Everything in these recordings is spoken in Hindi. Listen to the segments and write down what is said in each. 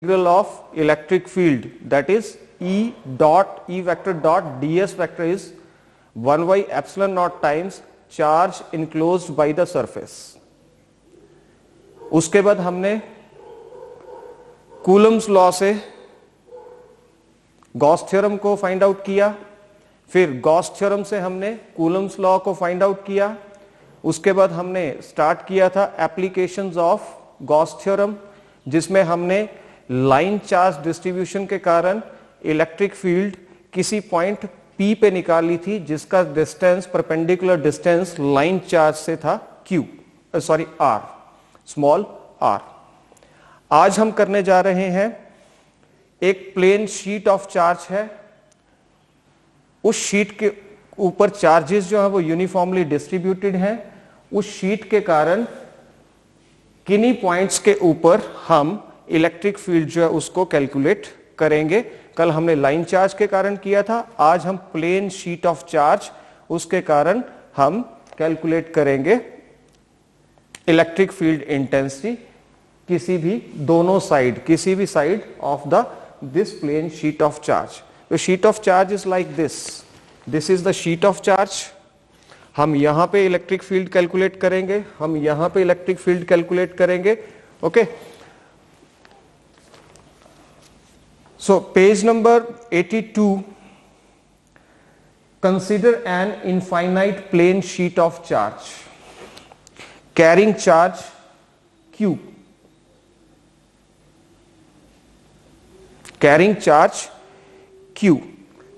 integral of electric field, that is E vector dot ds vector is 1 by epsilon naught times charge enclosed by the surface. उसके बाद हमने कूलम्स लॉ से गॉस थ्योरम को फाइंड आउट किया, फिर गॉस थ्योरम से हमने कूलम्स लॉ को फाइंड आउट किया, उसके बाद हमने स्टार्ट किया था एप्लीकेशंस ऑफ गॉस थ्योरम, जिसमें हमने लाइन चार्ज डिस्ट्रीब्यूशन के कारण इलेक्ट्रिक फील्ड किसी पॉइंट P पे निकाली थी जिसका distance perpendicular distance line charge से था R, स्मॉल r। आज हम करने जा रहे हैं, एक प्लेन शीट ऑफ चार्ज है, उस शीट के ऊपर चार्जेस जो है वो यूनिफॉर्मली डिस्ट्रीब्यूटेड हैं, उस शीट के कारण किन्हीं पॉइंट्स के ऊपर हम इलेक्ट्रिक फील्ड जो है उसको कैलकुलेट करेंगे। कल हमने लाइन चार्ज के कारण किया था, आज हम प्लेन शीट ऑफ चार्ज उसके कारण हम कैलकुलेट करेंगे इलेक्ट्रिक फील्ड इंटेंसिटी किसी भी side of this plane sheet of charge. तो sheet of charge is like this is the sheet of charge. हम यहां पे इलेक्ट्रिक फील्ड कैलकुलेट करेंगे, हम यहां पे इलेक्ट्रिक फील्ड कैलकुलेट करेंगे। Okay, so page number 82, consider an infinite plane sheet of charge carrying charge q,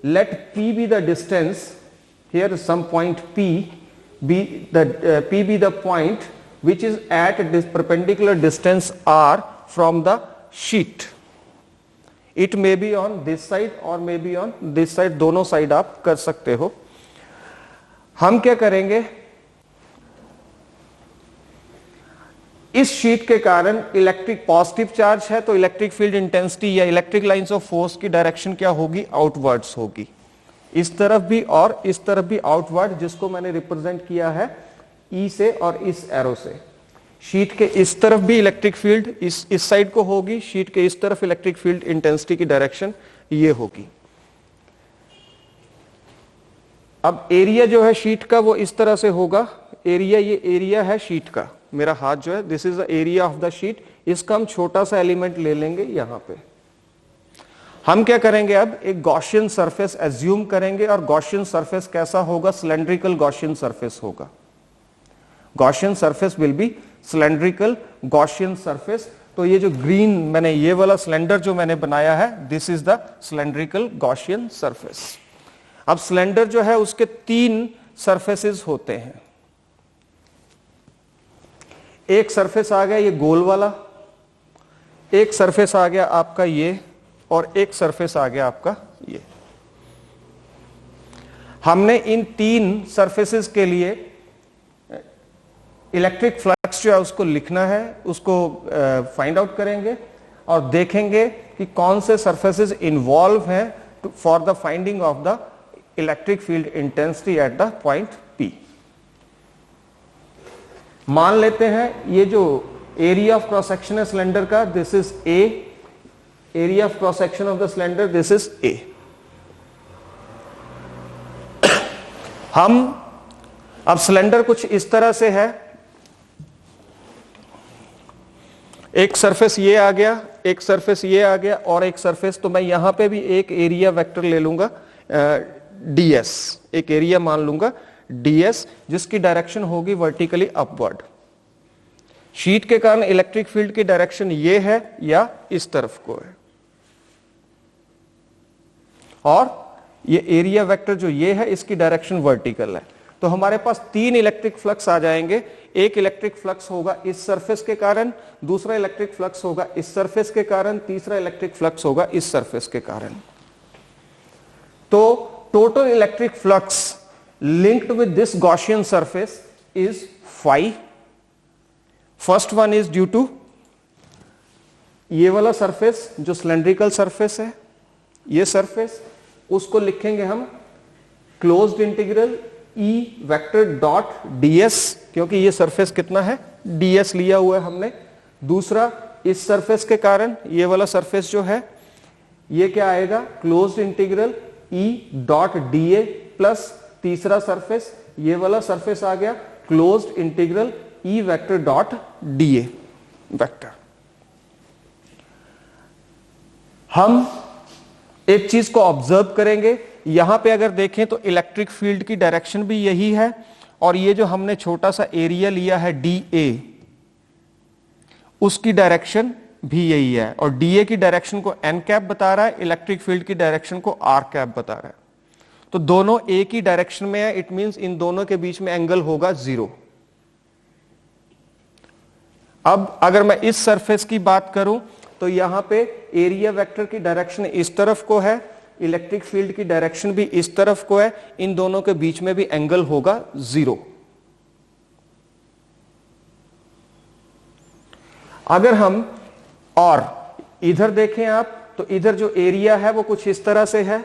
let p be the distance, here is some point p be the point which is at this perpendicular distance r from the sheet. It may be on this side or may be on this side, दोनों साइड आप कर सकते हो। हम क्या करेंगे, इस शीट के कारण इलेक्ट्रिक पॉजिटिव चार्ज है तो इलेक्ट्रिक फील्ड इंटेंसिटी या इलेक्ट्रिक लाइंस ऑफ फोर्स की डायरेक्शन क्या होगी, आउटवर्ड्स होगी, इस तरफ भी और इस तरफ भी आउटवर्ड, जिसको मैंने रिप्रेजेंट किया है ई से और इस एरो से। शीट के इस तरफ भी इलेक्ट्रिक फील्ड इस साइड को होगी, शीट के इस तरफ इलेक्ट्रिक फील्ड इंटेंसिटी की डायरेक्शन ये होगी। अब एरिया जो है शीट का वो इस तरह से होगा, एरिया, ये एरिया है शीट का, मेरा हाथ जो है this is the area of the sheet, इसका हम छोटा सा एलिमेंट ले लेंगे यहां पे। हम क्या करेंगे, अब एक गॉसियन सरफेस एज्यूम करेंगे, और गॉसियन सरफेस कैसा होगा, सिलेंड्रिकल गॉसियन सरफेस होगा। Gaussian surface will be cylindrical Gaussian surface. तो ये जो ग्रीन मैंने ये वाला सिलेंडर जो मैंने बनाया है, this is the cylindrical Gaussian surface. अब सिलेंडर जो है उसके 3 सरफेसेस होते हैं, एक सरफेस आ गया ये गोल वाला, एक सरफेस आ गया आपका ये, और एक सरफेस आ गया आपका ये। हमने इन 3 सरफेसेस के लिए इलेक्ट्रिक फ्लक्स जो है उसको लिखना है, उसको फाइंड आउट करेंगे और देखेंगे कि कौन से सरफेसेस इन्वॉल्व हैं for the finding of the electric field intensity at the point P। मान लेते हैं ये जो एरिया ऑफ क्रॉस सेक्शन है सिलेंडर का, this is A, area of cross section of the cylinder this is A। हम अब सिलेंडर कुछ इस तरह से है, एक सरफेस ये आ गया, एक सरफेस ये आ गया, और एक सरफेस, तो मैं यहां पे भी एक एरिया वेक्टर ले लूंगा ds, एक एरिया मान लूंगा ds, जिसकी डायरेक्शन होगी वर्टिकली अपवर्ड। शीट के कारण इलेक्ट्रिक फील्ड की डायरेक्शन ये है या इस तरफ को है, और ये एरिया वेक्टर जो ये है इसकी डायरेक्शन वर्टिकल है। तो हमारे पास 3 इलेक्ट्रिक फ्लक्स आ जाएंगे, एक इलेक्ट्रिक फ्लक्स होगा इस सरफेस के कारण, दूसरा इलेक्ट्रिक फ्लक्स होगा इस सरफेस के कारण, तीसरा इलेक्ट्रिक फ्लक्स होगा इस सरफेस के कारण। तो total electric flux linked with this Gaussian surface is phi. First one is due to ये वाला सरफेस जो सिलेंड्रिकल सरफेस है, ये सरफेस, उसको लिखेंगे हम closed integral E vector dot ds, क्योंकि ये सरफेस कितना है ds लिया हुआ है हमने। दूसरा इस सरफेस के कारण ये वाला सरफेस जो है ये क्या आएगा, closed integral E dot dA plus तीसरा सरफेस ये वाला सरफेस आ गया closed integral E vector dot dA vector. हम एक चीज को ऑब्जर्व करेंगे, यहां पे अगर देखें तो इलेक्ट्रिक फील्ड की डायरेक्शन भी यही है और ये जो हमने छोटा सा एरिया लिया है dA उसकी डायरेक्शन भी यही है और dA की डायरेक्शन को n कैप बता रहा है, इलेक्ट्रिक फील्ड की डायरेक्शन को r कैप बता रहा है। तो दोनों एक ही डायरेक्शन में है, इट मींस इन दोनों के बीच में एंगल होगा 0। अब अगर मैं इस सरफेस की बात करूं तो यहां पे एरिया वेक्टर की डायरेक्शन इस तरफ को है, इलेक्ट्रिक फील्ड की डायरेक्शन भी इस तरफ को है, इन दोनों के बीच में भी एंगल होगा 0। अगर हम और इधर देखें आप तो इधर जो एरिया है वो कुछ इस तरह से है,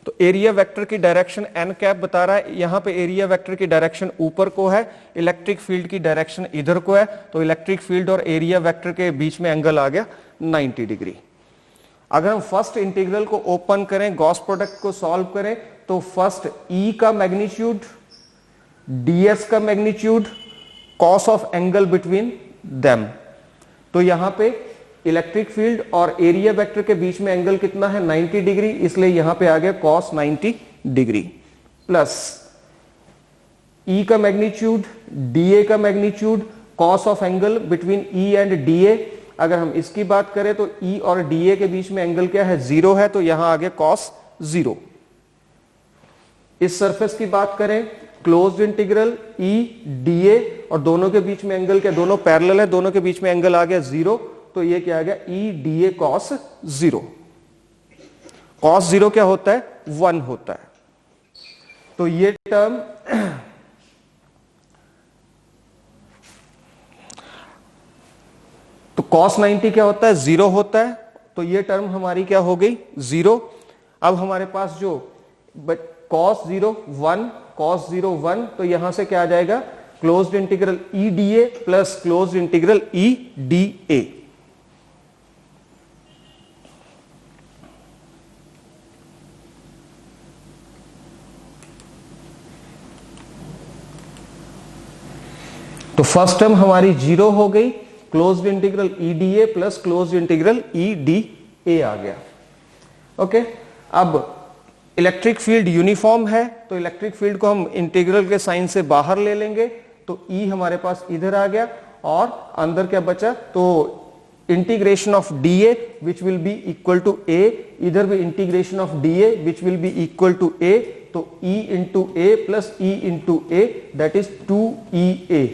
तो एरिया वेक्टर की डायरेक्शन n कैप बता रहा है, यहां पे एरिया वेक्टर की डायरेक्शन ऊपर को है, इलेक्ट्रिक फील्ड की डायरेक्शन इधर को है, तो इलेक्ट्रिक फील्ड और एरिया वेक्टर के बीच में एंगल आ गया 90 डिग्री। अगर हम फर्स्ट इंटीग्रल को ओपन करें, गॉस प्रोडक्ट को सॉल्व करें तो फर्स्ट E का मैग्नीट्यूड, ds का magnitude, cos of angle between them, तो यहां पे इलेक्ट्रिक फील्ड और एरिया वेक्टर के बीच में एंगल कितना है 90 डिग्री, इसलिए यहां पे आ गया कॉस 90 डिग्री प्लस E का मैग्नीट्यूड, dA का magnitude, cos of angle between E and dA। अगर हम इसकी बात करें तो E और dA के बीच में एंगल क्या है 0 है, तो यहां आ गया कॉस 0। इस सरफेस की बात करें क्लोज्ड इंटीग्रल E dA और दोनों के बीच में एंगल क्या, दोनों पैरेलल है, दोनों के बीच में एंगल आ गया 0, तो ये क्या आ गया E dA cos 0। cos 0 क्या होता है 1 होता है, तो ये टर्म तो cos 90 क्या होता है 0 होता है, तो ये टर्म हमारी क्या हो गई 0। अब हमारे पास जो cos 0 1 cos 0 1, तो यहां से क्या आ जाएगा closed integral E dA plus closed integral E dA। तो फर्स्ट टर्म हमारी 0 हो गई, closed integral E dA plus closed integral E dA आ गया। ओके, अब इलेक्ट्रिक फील्ड यूनिफॉर्म है तो इलेक्ट्रिक फील्ड को हम इंटीग्रल के साइन से बाहर ले लेंगे, तो E हमारे पास इधर आ गया और अंदर क्या बचा, तो integration of dA which will be equal to A, इधर भी integration of dA which will be equal to A, तो E into A plus E into A that is 2EA।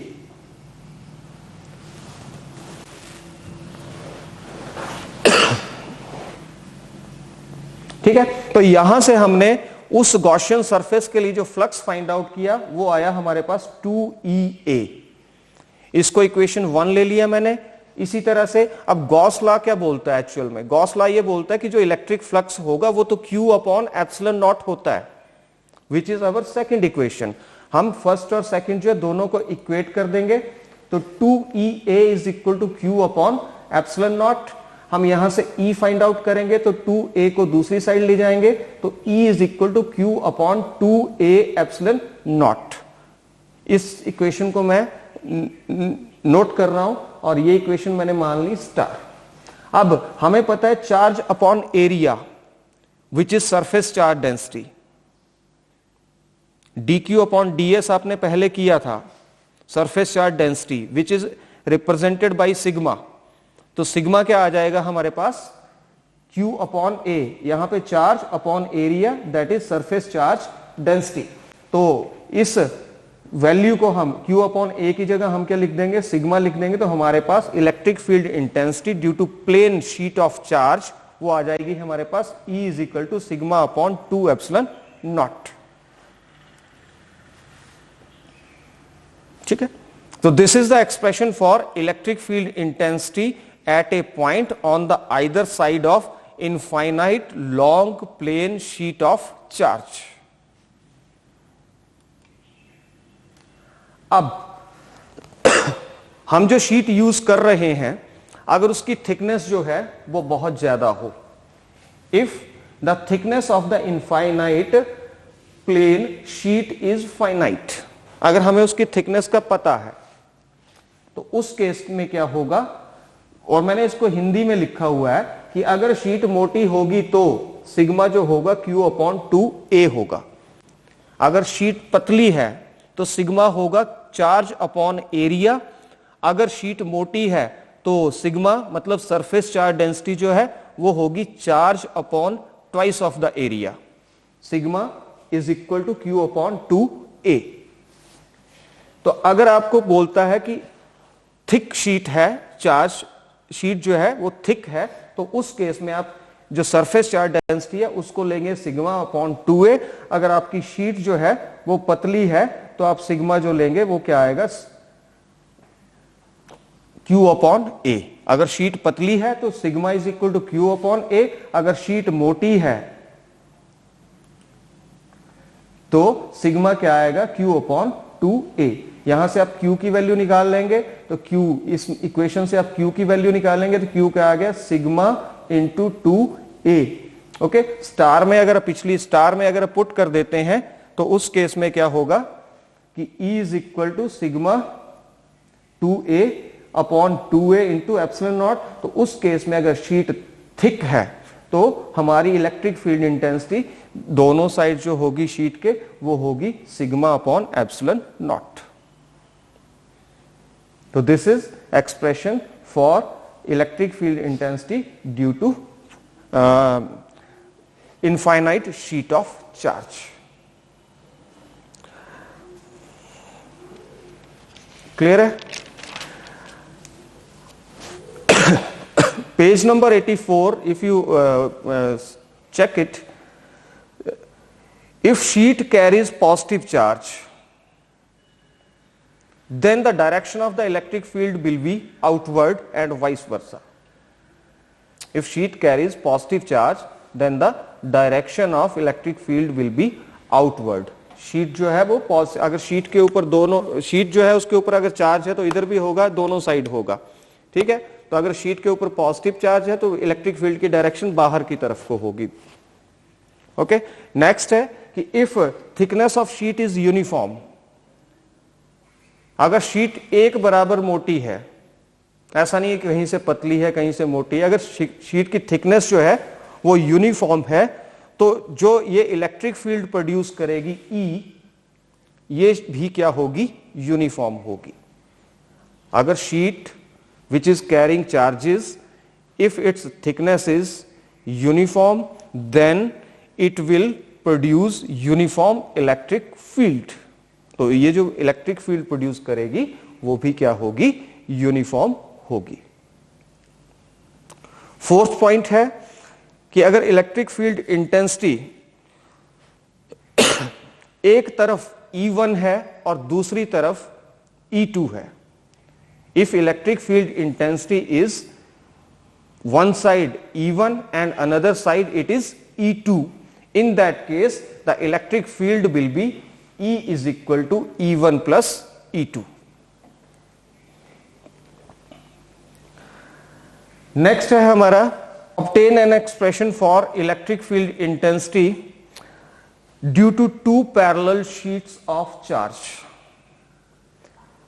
ठीक है, तो यहां से हमने उस गॉसियन सरफेस के लिए जो फ्लक्स फाइंड आउट किया वो आया हमारे पास 2EA। इसको इक्वेशन 1 ले लिया मैंने। इसी तरह से अब गॉस लॉ क्या बोलता है, एक्चुअल में गॉस लॉ ये बोलता है कि जो इलेक्ट्रिक फ्लक्स होगा वो तो Q अपॉन एप्सिलॉन नॉट होता है, which is our second equation. हम फर्स्ट और सेकंड जो है दोनों को इक्वेट कर देंगे, तो 2EA is equal to Q upon epsilon naught. हम यहां से E फाइंड आउट करेंगे तो 2A को दूसरी साइड ले जाएंगे, तो E is equal to Q upon 2A epsilon naught. इस इक्वेशन को मैं नोट कर रहा हूं और ये इक्वेशन मैंने मान ली स्टार। अब हमें पता है charge upon area which is surface charge density, dq upon ds आपने पहले किया था, surface charge density which is represented by sigma. तो सिग्मा क्या आ जाएगा हमारे पास Q अपॉन A, यहां पे charge upon area that is surface charge density. तो इस वैल्यू को हम Q अपॉन A की जगह हम क्या लिख देंगे, सिग्मा लिख देंगे, तो हमारे पास electric field intensity due to plane sheet of charge वो आ जाएगी हमारे पास E is equal to sigma upon 2 epsilon naught. ठीक है, तो this is the expression for electric field intensity at a point on the either side of infinite long plane sheet of charge. अब हम जो शीट यूज कर रहे हैं, अगर उसकी थिकनेस जो है वो बहुत ज्यादा हो। If the thickness of the infinite plane sheet is finite, अगर हमें उसकी थिकनेस का पता है तो उस केस में क्या होगा, और मैंने इसको हिंदी में लिखा हुआ है कि अगर शीट मोटी होगी तो सिग्मा जो होगा Q/2a होगा। अगर शीट पतली है तो सिग्मा होगा चार्ज अपॉन एरिया। अगर शीट मोटी है तो सिग्मा मतलब सरफेस चार्ज डेंसिटी जो है वो होगी charge upon twice of the area. Sigma is equal to Q/2a। तो अगर आपको बोलता है कि थिक शीट है, चार्ज शीट जो है वो थिक है, तो उस केस में आप जो सरफेस चार्ज डेंसिटी है उसको लेंगे σ/2a। अगर आपकी शीट जो है वो पतली है तो आप सिग्मा जो लेंगे वो क्या आएगा, Q/a। अगर शीट पतली है तो sigma is equal to Q/a। अगर शीट मोटी है तो सिग्मा क्या आएगा, Q/2a। यहां से आप Q की वैल्यू निकाल लेंगे तो Q, इस इक्वेशन से आप Q की वैल्यू निकालेंगे तो Q क्या आ गया, sigma into 2a। Okay, star में अगर पिछली स्टार में अगर पुट कर देते हैं तो उस केस में क्या होगा कि E is equal to sigma 2a upon 2a into epsilon naught. तो उस केस में अगर शीट थिक है तो हमारी इलेक्ट्रिक फील्ड इंटेंसिटी दोनों साइड जो होगी शीट के वो होगी सिग्मा अपॉन एप्सिलॉन नॉट। तो this is expression for electric field intensity due to infinite sheet of charge. Clear है? Page number 84, if you check it, if sheet carries positive charge, then the direction of the electric field will be outward and vice versa. If sheet carries positive charge, then the direction of electric field will be outward. Sheet जो है वो अगर शीट के ऊपर दोनों शीट जो है उसके ऊपर अगर चार्ज है तो इधर भी होगा, दोनों साइड होगा। ठीक है, तो अगर शीट के ऊपर पॉजिटिव चार्ज है तो इलेक्ट्रिक फील्ड की डायरेक्शन बाहर की तरफ को होगी। ओके, नेक्स्ट है कि if thickness of sheet is uniform, अगर शीट एक बराबर मोटी है, ऐसा नहीं है कि कहीं से पतली है कहीं से मोटी है, अगर शीट की थिकनेस जो है वो यूनिफॉर्म है तो जो ये इलेक्ट्रिक फील्ड प्रोड्यूस करेगी E, ये भी क्या होगी, यूनिफॉर्म होगी। अगर sheet which is carrying charges, if its thickness is uniform, then it will produce uniform electric field। तो ये जो इलेक्ट्रिक फील्ड प्रोड्यूस करेगी वो भी क्या होगी, यूनिफॉर्म होगी। फोर्थ पॉइंट है कि अगर इलेक्ट्रिक फील्ड इंटेंसिटी एक तरफ E1 है और दूसरी तरफ E2 है, if electric field intensity is one side E1 and another side it is E2, in that case the electric field will be E is equal to E1 plus E2. Next है हमारा obtain an expression for electric field intensity due to two parallel sheets of charge।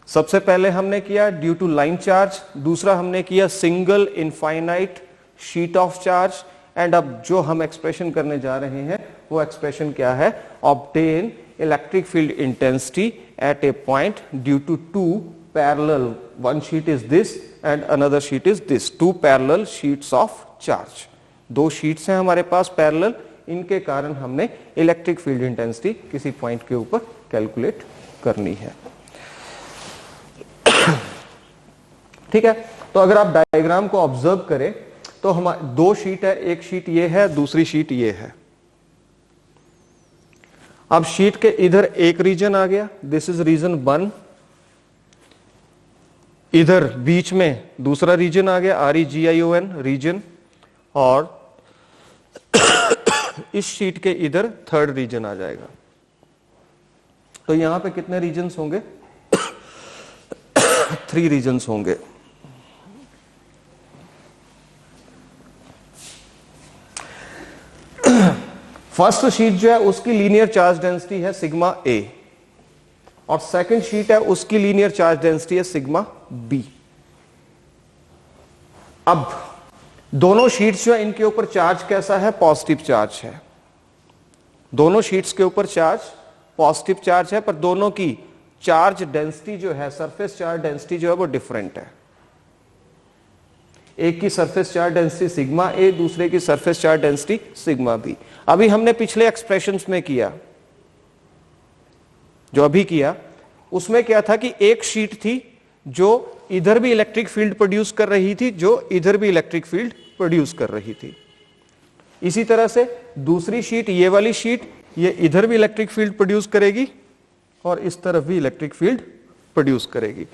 सबसे पहले हमने किया ड्यू टू लाइन चार्ज, दूसरा हमने किया single infinite sheet of charge, and अब जो हम एक्सप्रेशन करने जा रहे हैं वो एक्सप्रेशन क्या है, obtain electric field intensity at a point due to two parallel, one sheet is this and another sheet is this, two parallel sheets of charge. दो शीट्स हैं हमारे पास पैरेलल, इनके कारण हमने इलेक्ट्रिक फील्ड इंटेंसिटी किसी पॉइंट के ऊपर कैलकुलेट करनी है। ठीक है, तो अगर आप डायग्राम को ऑब्जर्व करें तो हमारे दो शीट है, एक शीट ये है, दूसरी शीट ये है। अब शीट के इधर एक रीजन आ गया, दिस इज रीजन 1, इधर बीच में दूसरा रीजन आ गया, REGION रीजन, और इस शीट के इधर थर्ड रीजन आ जाएगा। तो यहां पे कितने रीजन्स होंगे, 3 रीजन्स होंगे। फर्स्ट शीट जो है उसकी लीनियर चार्ज डेंसिटी है सिग्मा ए, और सेकंड शीट है उसकी लीनियर चार्ज डेंसिटी है सिग्मा बी। अब दोनों शीट्स जो है इनके ऊपर चार्ज कैसा है? पॉजिटिव चार्ज है। दोनों शीट्स के ऊपर चार्ज पॉजिटिव चार्ज है, पर दोनों की चार्ज डेंसिटी जो है, सरफेस चार्ज डेंसिटी जो है वो डिफरेंट है। एक की surface charge density sigma A, दूसरे की surface charge density sigma B. अभी हमने पिछले एक्सप्रेशंस में किया, जो अभी किया, उसमें क्या था कि एक शीट थी जो इधर भी इलेक्ट्रिक फील्ड प्रोड्यूस कर रही थी, जो इधर भी इलेक्ट्रिक फील्ड प्रोड्यूस कर रही थी। इसी तरह से दूसरी शीट, ये वाली शीट, ये इधर भी इलेक्ट्रिक फील्ड प्रोड्यूस करेगी और इस तरफ भी इलेक्ट्रिक फील्ड प्रोड्यूस करेगी।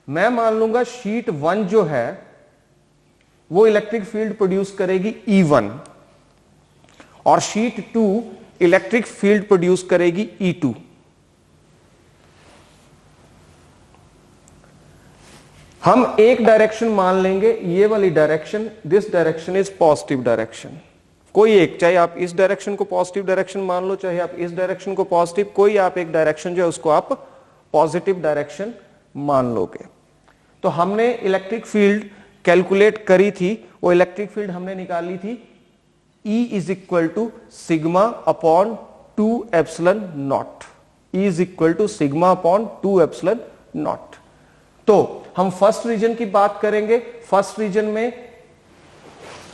मैं मान लूंगा शीट 1 जो है वो इलेक्ट्रिक फील्ड प्रोड्यूस करेगी E1 और शीट 2 इलेक्ट्रिक फील्ड प्रोड्यूस करेगी E2। हम एक डायरेक्शन मान लेंगे, ये वाली direction, this direction is positive direction. कोई एक, चाहे आप इस डायरेक्शन को पॉजिटिव डायरेक्शन मान लो, चाहे आप इस डायरेक्शन को पॉजिटिव, कोई आप एक डायरेक्शन जो है उसको आप पॉजिटिव डायरेक्शन मान लोगे। तो हमने इलेक्ट्रिक फील्ड कैलकुलेट करी थी, वो इलेक्ट्रिक फील्ड हमने निकाली थी E is equal to sigma upon 2 epsilon naught. E is equal to sigma upon 2 epsilon naught. तो हम फर्स्ट रीजन की बात करेंगे। फर्स्ट रीजन में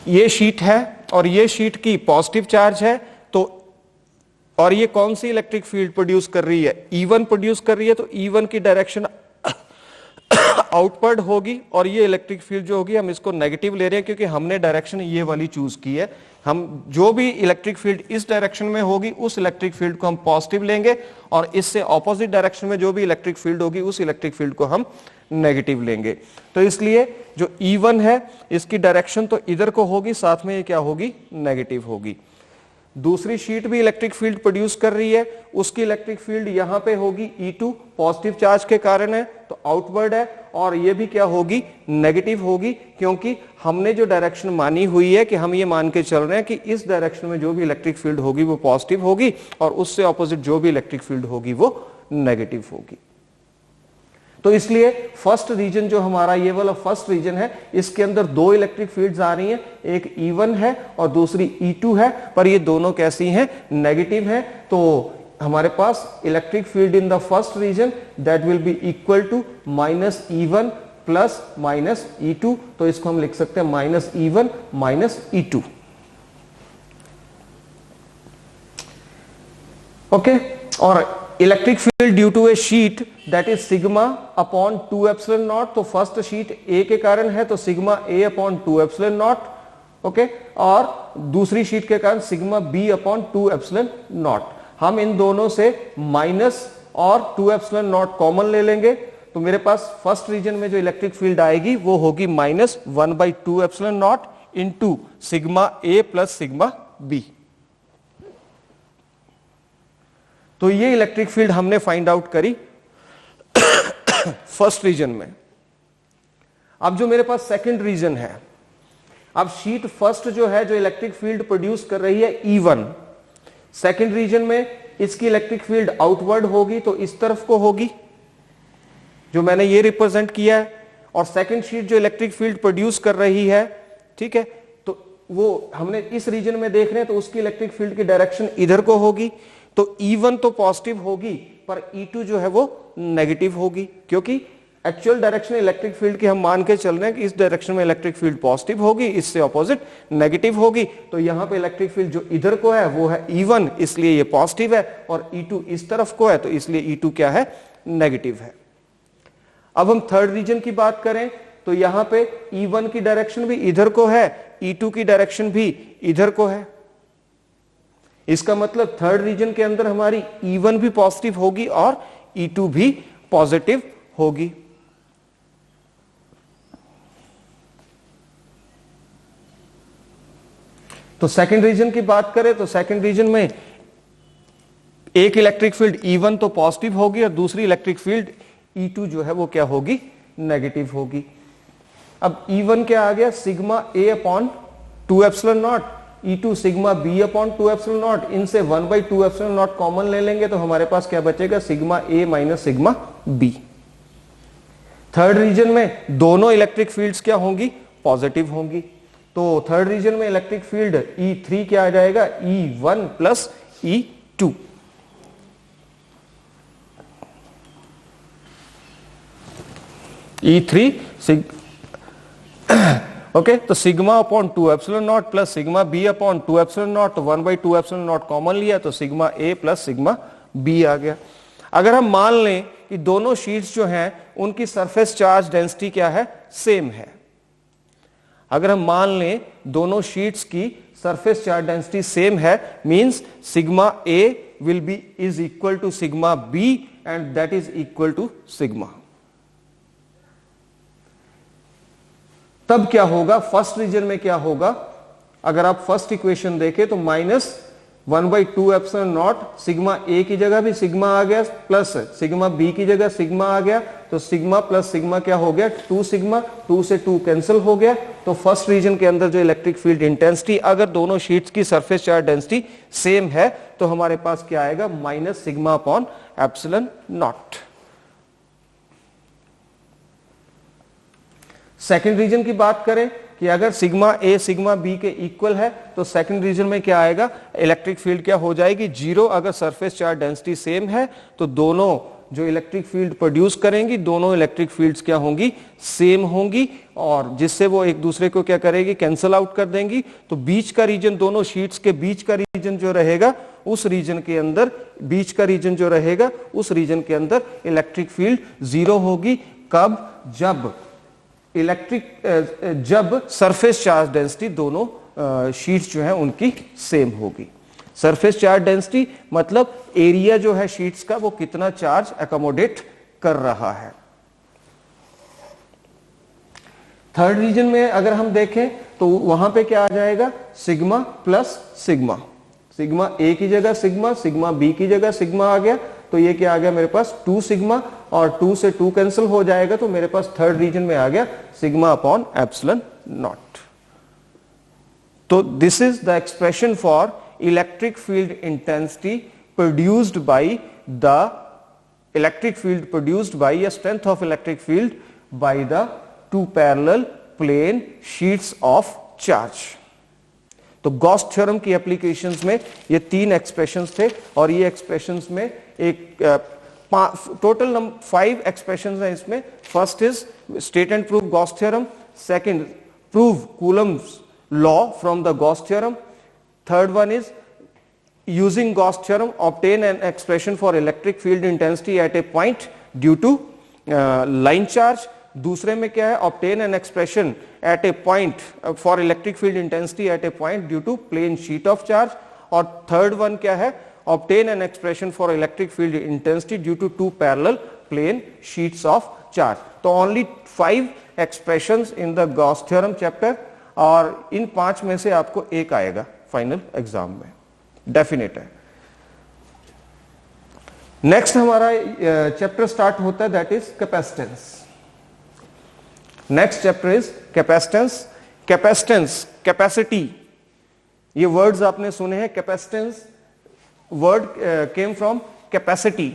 ये शीट है और ये शीट की पॉजिटिव चार्ज है, तो और ये कौन सी इलेक्ट्रिक फील्ड प्रोड्यूस कर रही है? E1 प्रोड्यूस कर रही है, तो E1 की डायरेक्शन आउटवर्ड होगी और ये इलेक्ट्रिक फील्ड जो होगी, हम इसको नेगेटिव ले रहे हैं क्योंकि हमने डायरेक्शन ये वाली चूज की है। हम जो भी इलेक्ट्रिक फील्ड इस डायरेक्शन में होगी उस इलेक्ट्रिक फील्ड को हम पॉजिटिव लेंगे और इससे ऑपोजिट डायरेक्शन में जो भी इलेक्ट्रिक फील्ड होगी उस इलेक्ट्रिक फील्ड को हम नेगेटिव लेंगे। तो इसलिए जो E1 है इसकी डायरेक्शन तो इधर को होगी, साथ में ये क्या होगी? नेगेटिव होगी। दूसरी शीट भी इलेक्ट्रिक फील्ड प्रोड्यूस कर रही है, उसकी इलेक्ट्रिक फील्ड यहां पे होगी E2, पॉजिटिव चार्ज के कारण है तो आउटवर्ड है, और ये भी क्या होगी? नेगेटिव होगी, क्योंकि हमने जो डायरेक्शन मानी हुई है कि हम ये मान के चल रहे हैं कि इस डायरेक्शन में जो भी इलेक्ट्रिक फील्ड होगी वो पॉजिटिव होगी और उससे ऑपोजिट जो भी इलेक्ट्रिक फील्ड होगी वो नेगेटिव होगी। तो इसलिए फर्स्ट रीजन जो हमारा ये वाला फर्स्ट रीजन है, इसके अंदर दो इलेक्ट्रिक फील्ड्स आ रही हैं, एक E1 है और दूसरी E2 है, पर ये दोनों कैसी हैं? नेगेटिव है। तो हमारे पास electric field in the first region that will be equal to -E1 plus -E2। तो इसको हम लिख सकते हैं -E1 -E2। ओके, और electric field due to a sheet that is sigma upon 2 epsilon naught. तो फर्स्ट शीट ए के कारण है तो sigma A upon 2 epsilon naught, okay, और दूसरी शीट के कारण sigma B upon 2 epsilon naught. हम इन दोनों से माइनस और 2 एप्सिलॉन नॉट कॉमन ले लेंगे, तो मेरे पास फर्स्ट रीजन में जो इलेक्ट्रिक फील्ड आएगी वो होगी -1/2 epsilon naught into sigma A plus sigma B. तो ये इलेक्ट्रिक फील्ड हमने फाइंड आउट करी फर्स्ट रीजन में। अब जो मेरे पास सेकंड रीजन है, अब शीट फर्स्ट जो है जो इलेक्ट्रिक फील्ड प्रोड्यूस कर रही है E1, सेकंड रीजन में इसकी इलेक्ट्रिक फील्ड आउटवर्ड होगी तो इस तरफ को होगी जो मैंने ये रिप्रेजेंट किया है, और सेकंड शीट जो इलेक्ट्रिक फील्ड प्रोड्यूस कर रही है, ठीक है, तो वो हमने इस रीजन में देख रहे हैं तो उसकी इलेक्ट्रिक फील्ड की डायरेक्शन इधर को होगी। तो E1 तो पॉजिटिव होगी पर E2 जो है वो नेगेटिव होगी, क्योंकि एक्चुअल डायरेक्शन इलेक्ट्रिक फील्ड की हम मान के चल रहे हैं कि इस डायरेक्शन में इलेक्ट्रिक फील्ड पॉजिटिव होगी, इससे ऑपोजिट नेगेटिव होगी। तो यहां पे इलेक्ट्रिक फील्ड जो इधर को है वो है E1, इसलिए ये पॉजिटिव है, और E2 इस तरफ को है तो इसलिए E2 क्या है? नेगेटिव है। अब हम थर्ड रीजन की बात करें तो यहां पे E1 की डायरेक्शन भी इधर को है, E2 की डायरेक्शन भी इधर को है। इसका मतलब थर्ड रीजन के अंदर हमारी E1 भी पॉजिटिव होगी और E2 भी पॉजिटिव होगी। तो सेकंड रीजन की बात करें तो सेकंड रीजन में एक इलेक्ट्रिक फील्ड E1 तो पॉजिटिव होगी और दूसरी इलेक्ट्रिक फील्ड E2 जो है वो क्या होगी? नेगेटिव होगी। अब E1 क्या आ गया? Sigma A upon 2 epsilon naught. E2 sigma B upon 2 epsilon naught, इनसे 1/2 एप्सिलॉन नॉट कॉमन ले लेंगे तो हमारे पास क्या बचेगा, sigma A minus sigma B. Third region में दोनों इलेक्ट्रिक फील्ड्स क्या होंगी, पॉजिटिव होंगी। तो थर्ड रीजन में इलेक्ट्रिक फील्ड E3 क्या आ जाएगा, E1 plus E2। E3 okay, तो sigma upon 2 epsilon naught plus sigma B upon 2 epsilon naught, तो 1/2 एप्सिलॉन नॉट कॉमन लिया तो sigma A plus sigma B आ गया। अगर हम मान लें कि दोनों शीट्स जो हैं उनकी सरफेस चार्ज डेंसिटी क्या है, सेम है। अगर हम मान लें दोनों शीट्स की सरफेस चार्ज डेंसिटी सेम है, means sigma A will be is equal to sigma B and that is equal to sigma. तब क्या होगा, फर्स्ट रीजन में क्या होगा, अगर आप फर्स्ट इक्वेशन देखें तो -1/2 एप्सिलॉन नॉट, सिग्मा ए की जगह भी सिग्मा आ गया प्लस सिग्मा बी की जगह सिग्मा आ गया, तो सिग्मा प्लस सिग्मा क्या हो गया, 2 सिग्मा, 2 से 2 कैंसिल हो गया। तो फर्स्ट रीजन के अंदर जो इलेक्ट्रिक फील्ड इंटेंसिटी, अगर दोनों शीट्स की सरफेस चार्ज डेंसिटी सेम है तो हमारे पास क्या आएगा, minus sigma upon epsilon naught. Second region की बात करें कि अगर सिग्मा ए सिग्मा बी के इक्वल है तो सेकंड रीजन में क्या आएगा, इलेक्ट्रिक फील्ड क्या हो जाएगी, 0। अगर सरफेस चार्ज डेंसिटी सेम है तो दोनों जो इलेक्ट्रिक फील्ड प्रोड्यूस करेंगी, दोनों इलेक्ट्रिक फील्ड्स क्या होंगी, सेम होंगी, और जिससे वो एक दूसरे को क्या करेगी, कैंसिल आउट कर देंगी। तो बीच का रीजन, दोनों शीट्स के बीच का रीजन जो रहेगा, उस रीजन के अंदर, बीच का रीजन जो रहेगा उस रीजन के अंदर इलेक्ट्रिक फील्ड 0 होगी। कब, जब सरफेस चार्ज डेंसिटी दोनों शीट्स जो है उनकी सेम होगी। सरफेस चार्ज डेंसिटी मतलब एरिया जो है शीट्स का, वो कितना चार्ज एकोमोडेट कर रहा है। थर्ड रीजन में अगर हम देखें तो वहां पे क्या आ जाएगा, सिग्मा प्लस सिग्मा, सिग्मा ए की जगह सिग्मा, सिग्मा बी की जगह सिग्मा आ गया, तो ये क्या आ गया मेरे पास, 2 सिग्मा, और 2 से 2 कैंसिल हो जाएगा, तो मेरे पास थर्ड रीजन में आ गया सिग्मा अपॉन एप्सिलॉन नॉट। तो this is the expression for electric field intensity produced by the electric field produced by या strength of electric field by the 2 parallel plane sheets of charge. तो गॉस थ्योरम की एप्लीकेशंस में ये 3 एक्सप्रेशंस थे, और ये एक्सप्रेशंस में एक टोटल 5 एक्सप्रेशंस हैं इसमें। First is state and prove Gauss theorem, second prove Coulomb's law from the Gauss theorem, third one is using Gauss theorem obtain an expression for electric field intensity at a point due to line charge। दूसरे में क्या है, obtain an expression at a point for electric field intensity at a point due to plane sheet of charge, और थर्ड वन क्या है, obtain an expression for electric field intensity due to 2 parallel plane sheets of charge। तो only 5 expressions in the Gauss theorem chapter, और इन 5 में से आपको एक आएगा फाइनल एग्जाम में, डेफिनेट है। नेक्स्ट हमारा चैप्टर स्टार्ट होता है, that is capacitance. Next chapter is capacitance. Capacitance, capacity, ये वर्ड्स आपने सुने हैं। Capacitance word came from capacity.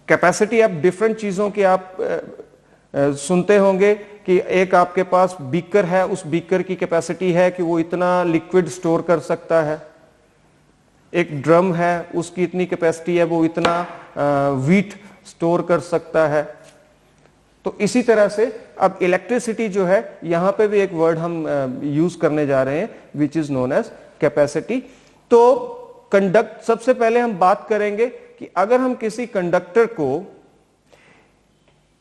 Capacity आप डिफरेंट चीजों की आप सुनते होंगे कि एक आपके पास बीकर है, उस बीकर की कैपेसिटी है कि वो इतना लिक्विड स्टोर कर सकता है। एक ड्रम है, उसकी इतनी कैपेसिटी है, वो इतना व्हीट स्टोर कर सकता है। तो इसी तरह से अब इलेक्ट्रिसिटी जो है, यहां पे भी एक वर्ड हम यूज करने जा रहे हैं which is known as capacity. तो कंडक्ट, सबसे पहले हम बात करेंगे कि अगर हम किसी कंडक्टर को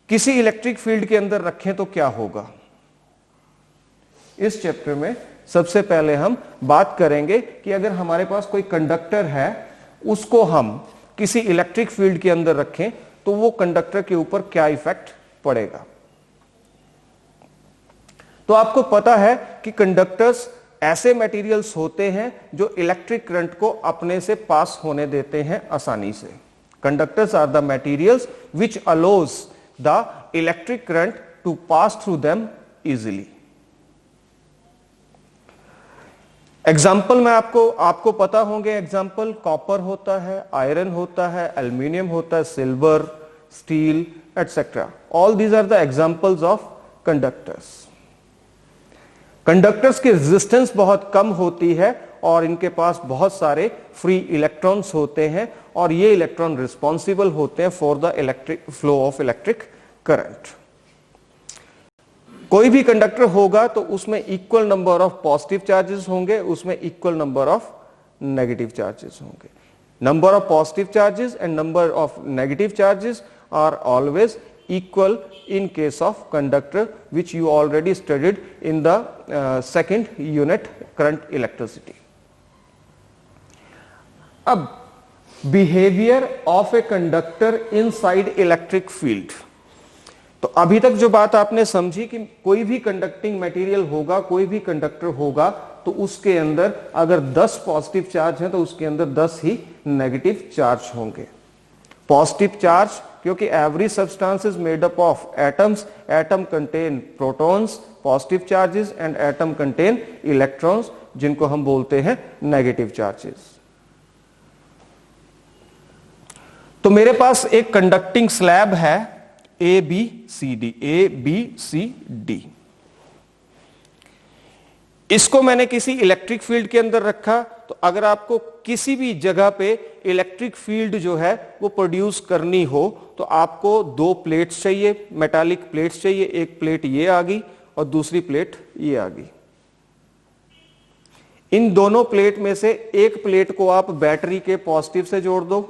किसी इलेक्ट्रिक फील्ड के अंदर रखें तो क्या होगा। इस चैप्टर में सबसे पहले हम बात करेंगे कि अगर हमारे पास कोई कंडक्टर है, उसको हम किसी इलेक्ट्रिक फील्ड के अंदर रखें तो वो कंडक्टर के ऊपर क्या इफेक्ट पड़ेगा। तो आपको पता है कि कंडक्टर्स ऐसे मटेरियल्स होते हैं जो इलेक्ट्रिक करंट को अपने से पास होने देते हैं आसानी से। Conductors are the materials which allows the electric current to pass through them easily। Example मैं आपको पता होंगे एग्जाम्पल, कॉपर होता है, आयरन होता है, एल्यूमिनियम होता है, silver, steel etcetera. All these are the examples of conductors. Conductors की रेजिस्टेंस बहुत कम होती है और इनके पास बहुत सारे फ्री इलेक्ट्रॉन्स होते हैं और ये इलेक्ट्रॉन रिस्पॉन्सिबल होते हैं for the electric flow of electric current. कोई भी कंडक्टर होगा तो उसमें equal number of positive charges होंगे, उसमें equal number of negative charges होंगे। Number of positive charges and number of negative charges are always equal in case of conductor, which you already studied in the second unit current electricity. अब behavior of a conductor inside electric field। तो अभी तक जो बात आपने समझी कि कोई भी कंडक्टिंग मटेरियल होगा, कोई भी कंडक्टर होगा तो उसके अंदर अगर 10 पॉजिटिव चार्ज हैं तो उसके अंदर 10 ही नेगेटिव चार्ज होंगे। पॉजिटिव चार्ज, क्योंकि every substance is made up of atoms, atom contain protons positive charges and atom contain electrons जिनको हम बोलते हैं नेगेटिव चार्जेस। तो मेरे पास एक कंडक्टिंग स्लैब है ए बी सी डी। इसको मैंने किसी इलेक्ट्रिक फील्ड के अंदर रखा, तो अगर आपको किसी भी जगह पे इलेक्ट्रिक फील्ड जो है वो प्रोड्यूस करनी हो तो आपको 2 प्लेट्स चाहिए, मेटालिक प्लेट्स चाहिए। एक प्लेट ये आ गई और दूसरी प्लेट ये आ गई। इन दोनों प्लेट में से एक प्लेट को आप बैटरी के पॉजिटिव से जोड़ दो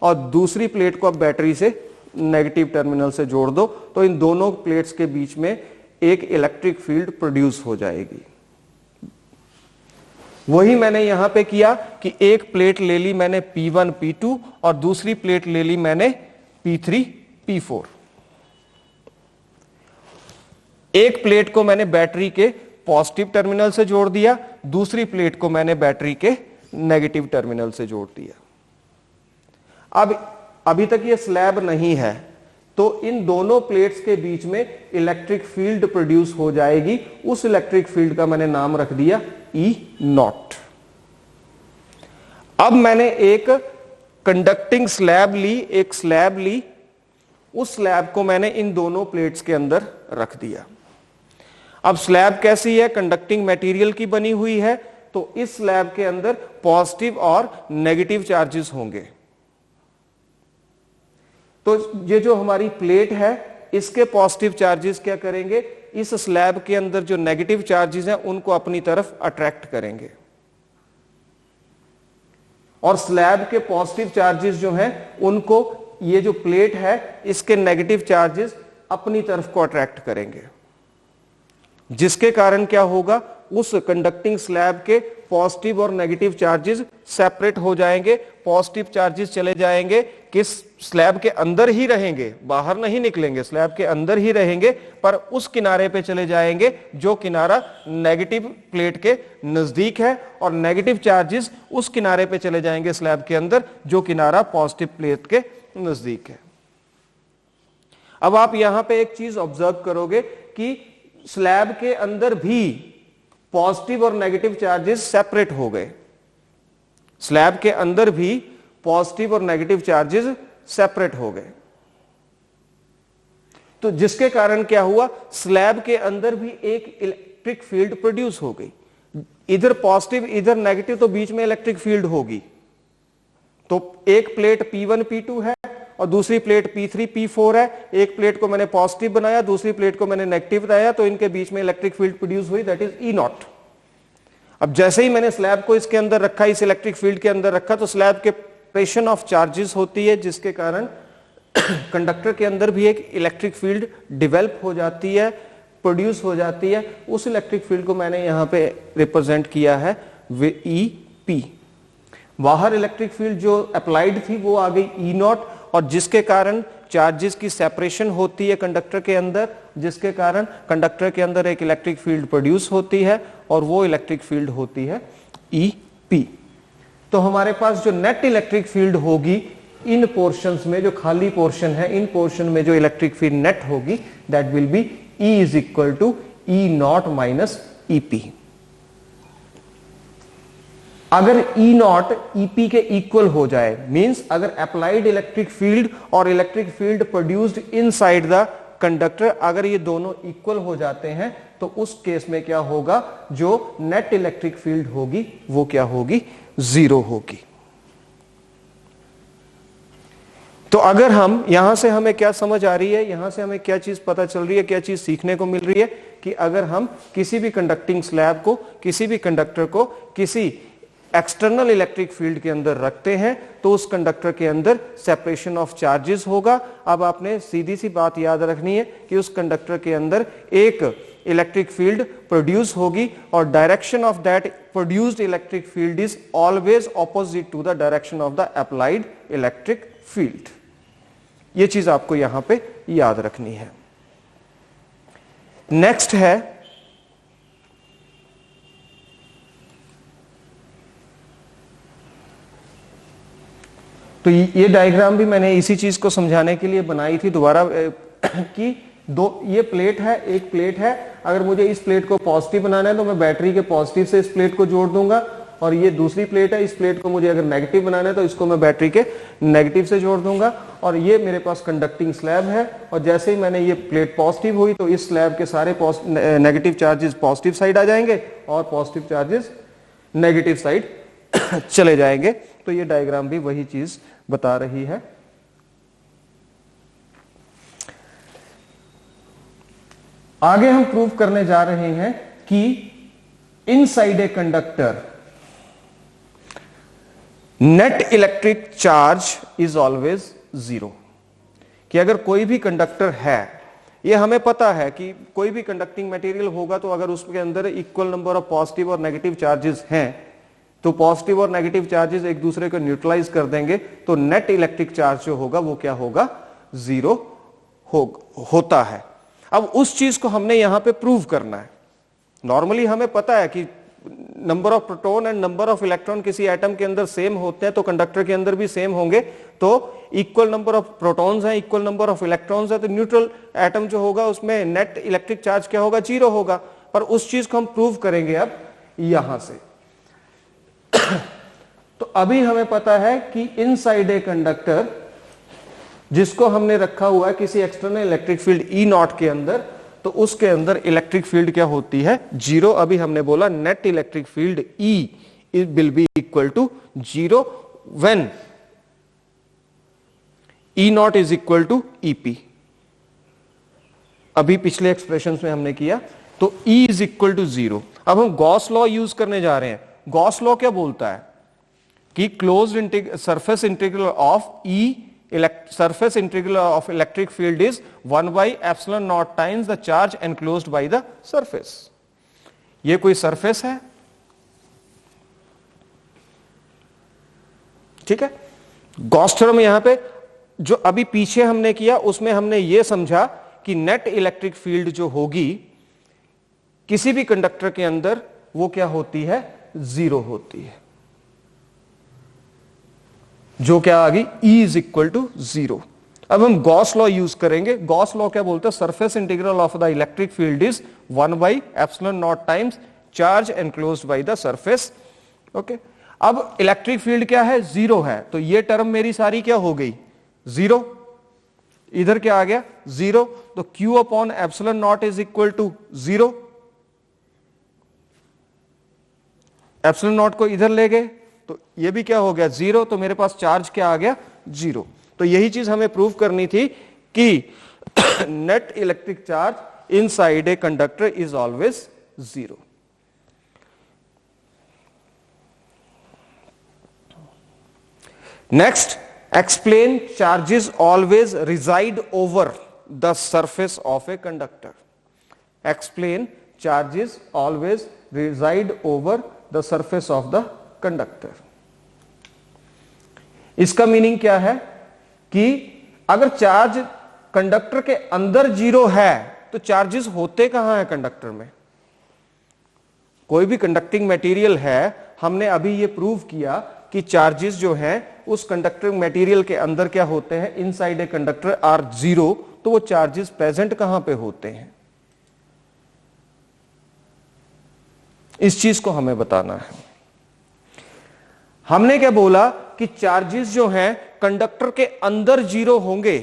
और दूसरी प्लेट को आप बैटरी से नेगेटिव टर्मिनल से जोड़ दो, तो इन दोनों प्लेट्स के बीच में एक इलेक्ट्रिक फील्ड प्रोड्यूस हो जाएगी। वही मैंने यहां पे किया कि एक प्लेट ले ली मैंने P1 P2 और दूसरी प्लेट ले ली मैंने P3 P4। एक प्लेट को मैंने बैटरी के पॉजिटिव टर्मिनल से जोड़ दिया, दूसरी प्लेट को मैंने बैटरी के नेगेटिव टर्मिनल से जोड़ दिया। अब अभी तक ये स्लैब नहीं है तो इन दोनों प्लेट्स के बीच में इलेक्ट्रिक फील्ड प्रोड्यूस हो जाएगी। उस इलेक्ट्रिक फील्ड का मैंने नाम रख दिया E0। अब मैंने एक कंडक्टिंग स्लैब ली, एक स्लैब ली, उस स्लैब को मैंने इन दोनों प्लेट्स के अंदर रख दिया। अब स्लैब कैसी है? कंडक्टिंग मटेरियल की बनी हुई है, तो इस स्लैब के अंदर पॉजिटिव और नेगेटिव चार्जेस होंगे। तो ये जो हमारी प्लेट है इसके पॉजिटिव चार्जेस क्या करेंगे? इस स्लैब के अंदर जो नेगेटिव चार्जेस हैं उनको अपनी तरफ अट्रैक्ट करेंगे और स्लैब के पॉजिटिव चार्जेस जो हैं उनको ये जो प्लेट है इसके नेगेटिव चार्जेस अपनी तरफ को अट्रैक्ट करेंगे, जिसके कारण क्या होगा? उस कंडक्टिंग स्लैब के पॉजिटिव और नेगेटिव चार्जेस सेपरेट हो जाएंगे। पॉजिटिव चार्जेस चले जाएंगे किस स्लैब के अंदर ही रहेंगे, बाहर नहीं निकलेंगे, स्लैब के अंदर ही रहेंगे, पर उस किनारे पे चले जाएंगे जो किनारा नेगेटिव प्लेट के नजदीक है, और नेगेटिव चार्जेस उस किनारे पे चले जाएंगे स्लैब के अंदर जो किनारा पॉजिटिव प्लेट के नजदीक है। अब आप यहां पे एक चीज ऑब्जर्व करोगे कि स्लैब के अंदर भी पॉजिटिव और नेगेटिव चार्जेस सेपरेट हो गए। स्लैब के अंदर भी पॉजिटिव और नेगेटिव चार्जेस सेपरेट हो गए, तो जिसके कारण क्या हुआ? स्लैब के अंदर भी एक इलेक्ट्रिक फील्ड प्रोड्यूस हो गई। इधर पॉजिटिव इधर नेगेटिव, तो बीच में इलेक्ट्रिक फील्ड होगी। तो एक प्लेट P1 P2 है और दूसरी प्लेट P3 P4 है। एक प्लेट को मैंने पॉजिटिव बनाया, दूसरी प्लेट को मैंने नेगेटिव बनाया, तो इनके बीच में इलेक्ट्रिक फील्ड प्रोड्यूस हुई, दैट इज E0। अब जैसे ही मैंने स्लैब को इसके अंदर रखा, इस इलेक्ट्रिक फील्ड के अंदर रखा, तो स्लैब के प्रेशन ऑफ चार्जेस होती है, जिसके कारण कंडक्टर के अंदर भी एक इलेक्ट्रिक फील्ड डेवलप हो जाती है, प्रोड्यूस हो जाती है। उस इलेक्ट्रिक फील्ड को मैंने यहां पे रिप्रेजेंट किया है EP। बाहर इलेक्ट्रिक फील्ड जो अप्लाइड थी वो आ गई E0, और जिसके कारण चार्जेस की सेपरेशन होती है कंडक्टर के अंदर, जिसके कारण कंडक्टर के अंदर एक इलेक्ट्रिक फील्ड प्रोड्यूस होती है, और वो इलेक्ट्रिक फील्ड होती है EP। तो हमारे पास जो नेट इलेक्ट्रिक फील्ड होगी इन पोर्शंस में, जो खाली पोर्शन है, इन पोर्शन में जो इलेक्ट्रिक फील्ड नेट होगी, that will B E = E0 - EP। अगर ई नॉट ईपी के इक्वल हो जाए, मींस अगर अप्लाइड इलेक्ट्रिक फील्ड और electric field produced inside the conductor अगर ये दोनों इक्वल हो जाते हैं तो उस केस में क्या होगा, जो नेट इलेक्ट्रिक फील्ड होगी वो क्या होगी, 0 होगी। तो अगर हम यहां से हमें क्या समझ आ रही है, यहां से हमें क्या चीज पता चल रही है, क्या चीज सीखने को मिल रही है कि अगर हम किसी भी कंडक्टिंग स्लैब को, किसी भी कंडक्टर को किसी एक्सटर्नल इलेक्ट्रिक फील्ड के अंदर रखते हैं तो उस कंडक्टर के अंदर सेपरेशन ऑफ चार्जेस होगा। अब आपने सीधी सी बात याद रखनी है कि उस कंडक्टर के अंदर एक इलेक्ट्रिक फील्ड प्रोड्यूस होगी और direction of that produced electric field is always opposite to the direction of the applied electric field. ये चीज आपको यहां पे याद रखनी है। नेक्स्ट है तो ये डायग्राम भी मैंने इसी चीज को समझाने के लिए बनाई थी दोबारा कि दो ये प्लेट है, एक प्लेट है, अगर मुझे इस प्लेट को पॉजिटिव बनाना है तो मैं बैटरी के पॉजिटिव से इस प्लेट को जोड़ दूंगा, और ये दूसरी प्लेट है, इस प्लेट को मुझे अगर नेगेटिव बनाना है तो इसको मैं बैटरी के नेगेटिव से जोड़ दूंगा, और ये मेरे पास कंडक्टिंग स्लैब है, और जैसे ही मैंने ये प्लेट पॉजिटिव हुई तो इस स्लैब के सारे नेगेटिव चार्जेस पॉजिटिव साइड आ जाएंगे और पॉजिटिव चार्जेस नेगेटिव साइड चले जाएंगे। तो ये डायग्राम भी वही चीज बता रही है। आगे हम प्रूव करने जा रहे हैं कि inside a conductor net electric charge is always 0, कि अगर कोई भी कंडक्टर है, ये हमें पता है कि कोई भी कंडक्टिंग मटेरियल होगा तो अगर उसके अंदर इक्वल नंबर ऑफ पॉजिटिव और नेगेटिव चार्जेस हैं तो पॉजिटिव और नेगेटिव चार्जेस एक दूसरे को न्यूट्रलाइज कर देंगे, तो नेट इलेक्ट्रिक चार्ज जो होगा वो क्या होगा, 0 होता है। अब उस चीज को हमने यहां पे प्रूव करना है। नॉर्मली हमें पता है कि number of proton and number of electron किसी एटम के अंदर सेम होते हैं तो कंडक्टर के अंदर भी सेम होंगे, तो इक्वल नंबर ऑफ प्रोटॉन्स हैं, इक्वल नंबर ऑफ इलेक्ट्रॉन्स है, तो न्यूट्रल एटम जो होगा उसमें नेट इलेक्ट्रिक चार्ज क्या होगा, 0 होगा। पर उस चीज को हम प्रूव करेंगे अब यहां से। तो अभी हमें पता है कि इनसाइड ए कंडक्टर जिसको हमने रखा हुआ है किसी external electric field E not के अंदर, तो उसके अंदर इलेक्ट्रिक फील्ड क्या होती है, 0। अभी हमने बोला net electric field E will be equal to 0 when E naught is equal to EP. अभी पिछले एक्सप्रेशन में हमने किया, तो ई इज इक्वल टू 0। अब हम गॉस लॉ यूज करने जा रहे हैं। गॉस लॉ क्या बोलता है कि closed surface integral of E surface integral of electric field is 1 by epsilon naught times the charge enclosed by the surface। ये कोई सरफेस है, ठीक है। गॉस थ्योरम यहां पे जो अभी पीछे हमने किया उसमें हमने ये समझा कि नेट इलेक्ट्रिक फील्ड जो होगी किसी भी कंडक्टर के अंदर वो क्या होती है, 0 होती है, जो क्या आ गई, E इज इक्वल टू 0। अब हम गॉस लॉ यूज करेंगे। गॉस लॉ क्या बोलता है, surface integral of the electric field is 1 by epsilon not times charge enclosed by the surface. Okay, अब इलेक्ट्रिक फील्ड क्या है, 0 है, तो ये टर्म मेरी सारी क्या हो गई, 0। इधर क्या आ गया, 0, तो Q upon epsilon naught is equal to 0। Epsilon naught को इधर ले गए तो ये भी क्या हो गया, 0, तो मेरे पास चार्ज क्या आ गया, 0। तो यही चीज हमें प्रूव करनी थी कि net electric charge inside a conductor is always 0। Next, explain charges always reside over the surface of a conductor. Explain charges always reside over the surface of the conductor. इसका मीनिंग क्या है कि अगर चार्ज कंडक्टर के अंदर 0 है तो चार्जेस होते कहां है कंडक्टर में। कोई भी कंडक्टिंग मटेरियल है, हमने अभी ये प्रूव किया कि चार्जेस जो हैं उस कंडक्टिंग मटेरियल के अंदर क्या होते हैं, इनसाइड ए कंडक्टर आर 0, तो वो चार्जेस प्रेजेंट कहां पे होते हैं, इस चीज को हमें बताना है। हमने क्या बोला कि चार्जेस जो हैं कंडक्टर के अंदर जीरो होंगे,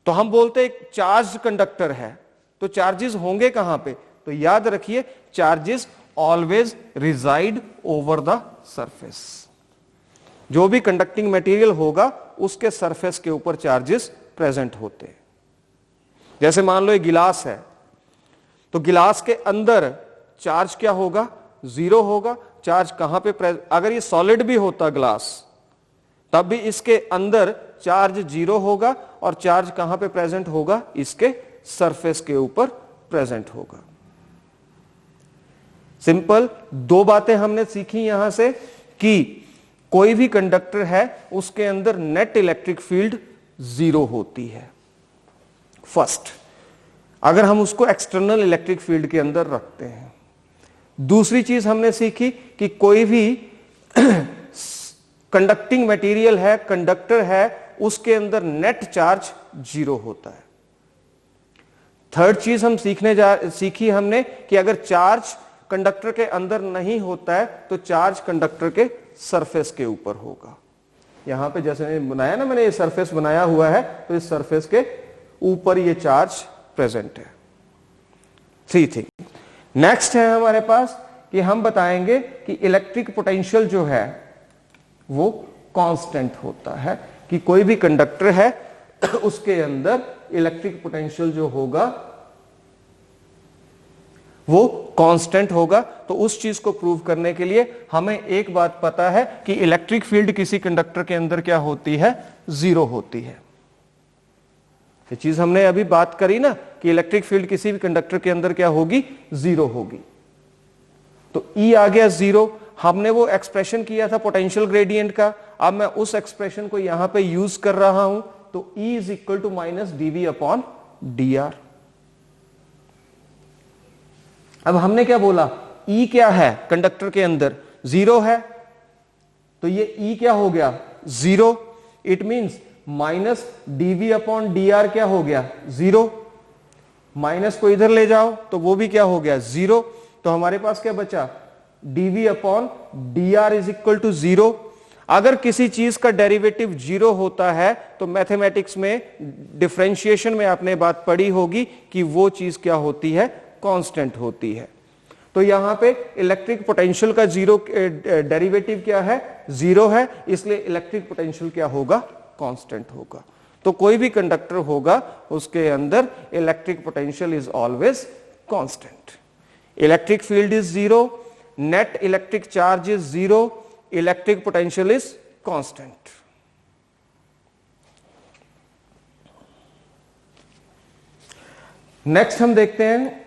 तो हम बोलते हैं चार्ज कंडक्टर है, तो चार्जेस होंगे कहां पे? तो याद रखिए charges always reside over the surface. जो भी कंडक्टिंग मटेरियल होगा उसके सरफेस के ऊपर चार्जेस प्रेजेंट होते हैं। जैसे मान लो ये गिलास है, तो गिलास के अंदर चार्ज क्या होगा? जीरो होगा। चार्ज कहां पे अगर ये सॉलिड भी होता ग्लास तब भी इसके अंदर चार्ज जीरो होगा, और चार्ज कहां पे प्रेजेंट होगा? इसके सरफेस के ऊपर प्रेजेंट होगा। सिंपल। दो बातें हमने सीखी यहां से कि कोई भी कंडक्टर है उसके अंदर नेट इलेक्ट्रिक फील्ड जीरो होती है, फर्स्ट, अगर हम उसको एक्सटर्नल इलेक्ट्रिक फील्ड के अंदर रखते हैं। दूसरी चीज हमने सीखी कि कोई भी कंडक्टिंग मटेरियल है, कंडक्टर है, उसके अंदर नेट चार्ज जीरो होता है। थर्ड चीज हम सीखी हमने कि अगर चार्ज कंडक्टर के अंदर नहीं होता है तो चार्ज कंडक्टर के सरफेस के ऊपर होगा। यहां पे जैसे बनाया ना मैंने, ये सरफेस बनाया हुआ है, तो इस सरफेस के ऊपर ये चार्ज प्रेजेंट है। Three thing. नेक्स्ट है हमारे पास कि हम बताएंगे कि इलेक्ट्रिक पोटेंशियल जो है वो कांस्टेंट होता है, कि कोई भी कंडक्टर है उसके अंदर इलेक्ट्रिक पोटेंशियल जो होगा वो कांस्टेंट होगा। तो उस चीज को प्रूव करने के लिए हमें एक बात पता है कि इलेक्ट्रिक फील्ड किसी कंडक्टर के अंदर क्या होती है? जीरो होती है। ये चीज हमने अभी बात करी ना कि इलेक्ट्रिक फील्ड किसी भी कंडक्टर के अंदर क्या होगी? जीरो होगी। तो E आ गया जीरो। हमने वो एक्सप्रेशन किया था पोटेंशियल ग्रेडियंट का, अब मैं उस एक्सप्रेशन को यहां पे यूज कर रहा हूं, तो E is equal to minus dV upon dr। अब हमने क्या बोला? E क्या है कंडक्टर के अंदर? जीरो है, तो ये E क्या हो गया? Zero. It means minus dV upon dr क्या हो गया? जीरो। माइनस को इधर ले जाओ तो वो भी क्या हो गया? जीरो। तो हमारे पास क्या बचा? dV upon dr is equal to zero. अगर किसी चीज का डेरिवेटिव जीरो होता है तो मैथमेटिक्स में डिफरेंशिएशन में आपने बात पढ़ी होगी कि वो चीज क्या होती है? कांस्टेंट होती है। तो यहां पे इलेक्ट्रिक पोटेंशियल का जीरो डेरिवेटिव क्या है? जीरो है, इसलिए इलेक्ट्रिक पोटेंशियल क्या होगा? कांस्टेंट होगा। तो कोई भी कंडक्टर होगा उसके अंदर electric potential is always constant. Electric field is zero, net electric charge is zero, electric potential is constant. Next हम देखते हैं,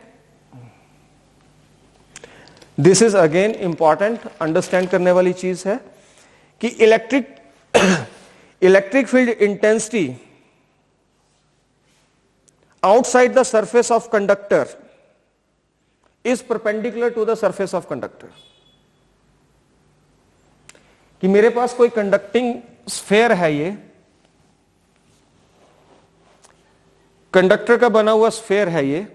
this is again important, understand करने वाली चीज है कि electric field intensity outside the surface of conductor is perpendicular to the surface of conductor। कि मेरे पास कोई कंडक्टिंग स्फेयर है, ये कंडक्टर का बना हुआ स्फेयर है, ये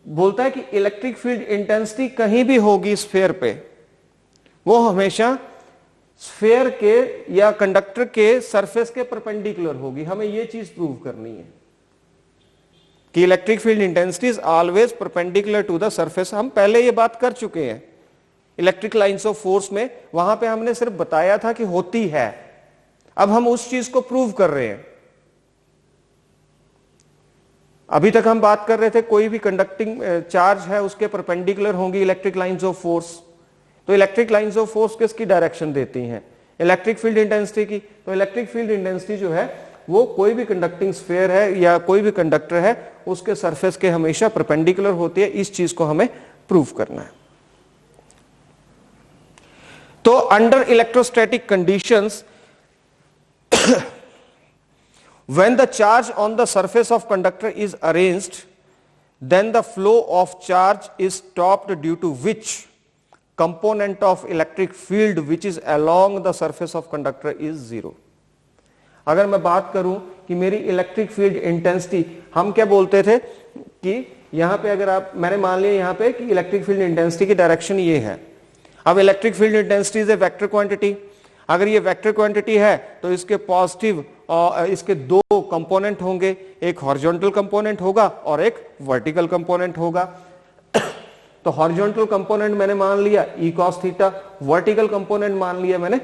बोलता है कि इलेक्ट्रिक फील्ड इंटेंसिटी कहीं भी होगी स्फेयर पे, वो हमेशा स्फेयर के या कंडक्टर के सरफेस के परपेंडिकुलर होगी। हमें यह चीज प्रूव करनी है कि electric field intensity is always perpendicular to the surface. हम पहले ये बात कर चुके हैं इलेक्ट्रिक लाइंस ऑफ फोर्स में, वहां पे हमने सिर्फ बताया था कि होती है। अब हम उस चीज को प्रूव कर रहे हैं। अभी तक हम बात कर रहे थे कोई भी कंडक्टिंग चार्ज है उसके परपेंडिकुलर होंगी इलेक्ट्रिक लाइंस ऑफ फोर्स। तो इलेक्ट्रिक लाइंस ऑफ फोर्स किसकी डायरेक्शन देती हैं? इलेक्ट्रिक फील्ड इंटेंसिटी की। तो इलेक्ट्रिक फील्ड इंटेंसिटी जो है वो कोई भी कंडक्टिंग स्फीयर है या कोई भी कंडक्टर है उसके सरफेस के हमेशा परपेंडिकुलर होती है। इस चीज को हमें प्रूव करना है। तो under electrostatic conditions when the charge on the surface of conductor is arranged, then the flow of charge is stopped, due to which component of electric field which is along the surface of conductor is zero। अगर मैं बात करूं कि मेरी इलेक्ट्रिक फील्ड इंटेंसिटी, हम क्या बोलते थे कि यहां पे अगर आप, मैंने मान लिया यहां पे कि इलेक्ट्रिक फील्ड इंटेंसिटी की डायरेक्शन ये है। अब electric field intensity is a vector quantity. अगर ये वेक्टर क्वांटिटी है तो इसके पॉजिटिव इसके दो कंपोनेंट होंगे, एक हॉरिजॉन्टल कंपोनेंट होगा और एक वर्टिकल कंपोनेंट होगा। तो हॉरिजॉन्टल कंपोनेंट मैंने मान लिया ई कॉस थीटा, वर्टिकल कंपोनेंट मान लिया मैंने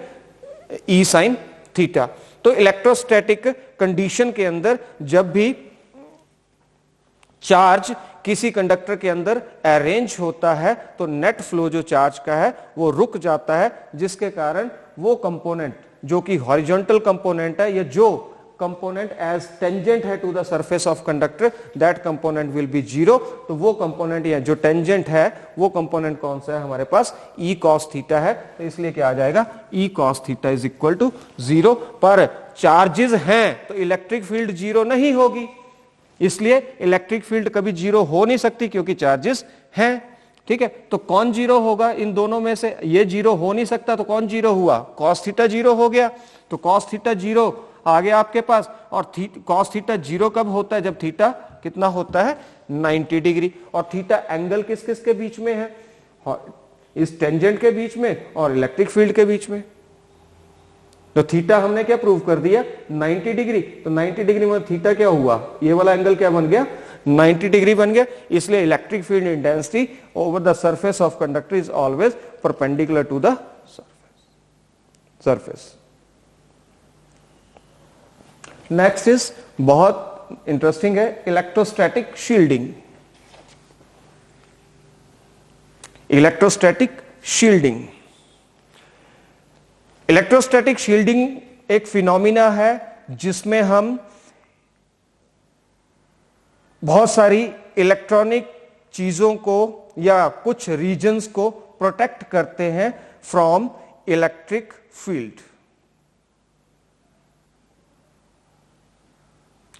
ई साइन थीटा। तो इलेक्ट्रोस्टैटिक कंडीशन के अंदर जब भी चार्ज किसी कंडक्टर के अंदर अरेंज होता है तो नेट फ्लो जो चार्ज का है वो रुक जाता है, जिसके कारण वो कंपोनेंट जो कि हॉरिजॉन्टल कंपोनेंट है या जो कंपोनेंट एज टेंजेंट है to the surface of conductor, that component will be zero. तो वो कंपोनेंट या जो टेंजेंट है वो कंपोनेंट कौन सा है हमारे पास, ई कॉस थीटा है। तो इसलिए क्या आ जाएगा, E cos theta is equal to zero. पर चार्जेस हैं तो इलेक्ट्रिक फील्ड जीरो नहीं होगी, इसलिए इलेक्ट्रिक फील्ड कभी जीरो हो नहीं सकती क्योंकि चार्जेस हैं। ठीक है, तो कौन जीरो होगा इन दोनों में से, ये जीरो हो नहीं सकता तो कौन जीरो हुआ, कॉस थीटा जीरो हो गया। तो कॉस थीटा जीरो आ गया आपके पास। और कॉस थीटा जीरो कब होता है, जब थीटा कितना होता है 90 डिग्री। और थीटा एंगल किस किस के बीच में है, इस टेंजेंट के बीच में और इलेक्ट्रिक फील्ड के बीच में। तो थीटा हमने क्या प्रूव कर दिया 90 डिग्री। तो 90 डिग्री में थीटा क्या हुआ, ये वाला एंगल क्या बन गया 90 डिग्री बन गया। इसलिए electric field intensity over the surface of conductor is always perpendicular to the surface. Next is बहुत इंटरेस्टिंग है, electrostatic shielding. Electrostatic shielding, electrostatic shielding एक फिनोमिना है जिसमें हम बहुत सारी इलेक्ट्रॉनिक चीजों को या कुछ रीजन्स को प्रोटेक्ट करते हैं फ्रॉम इलेक्ट्रिक फील्ड।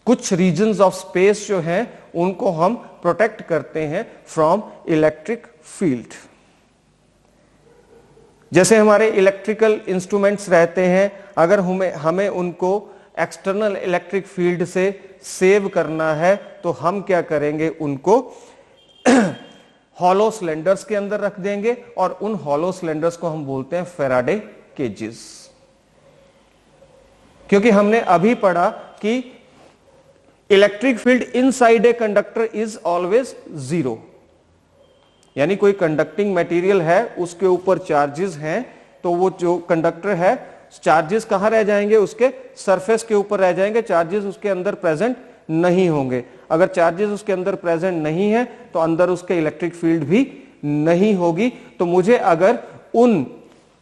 कुछ रीजन्स ऑफ स्पेस जो हैं उनको हम प्रोटेक्ट करते हैं फ्रॉम इलेक्ट्रिक फील्ड। जैसे हमारे इलेक्ट्रिकल इंस्ट्रूमेंट्स रहते हैं, अगर हमें उनको एक्सटर्नल इलेक्ट्रिक फील्ड से सेव करना है तो हम क्या करेंगे, उनको हॉलो सिलेंडर्स के अंदर रख देंगे और उन हॉलो सिलेंडर्स को हम बोलते हैं फैराडे केजेस। क्योंकि हमने अभी पढ़ा कि electric field inside a conductor is always zero. यानी कोई कंडक्टिंग मटेरियल है, उसके ऊपर चार्जेस हैं, तो वो जो कंडक्टर है चार्जेस कहां रह जाएंगे, उसके सरफेस के ऊपर रह जाएंगे, चार्जेस उसके अंदर प्रेजेंट नहीं होंगे। अगर चार्जेस उसके अंदर प्रेजेंट नहीं है तो अंदर उसके इलेक्ट्रिक फील्ड भी नहीं होगी। तो मुझे अगर उन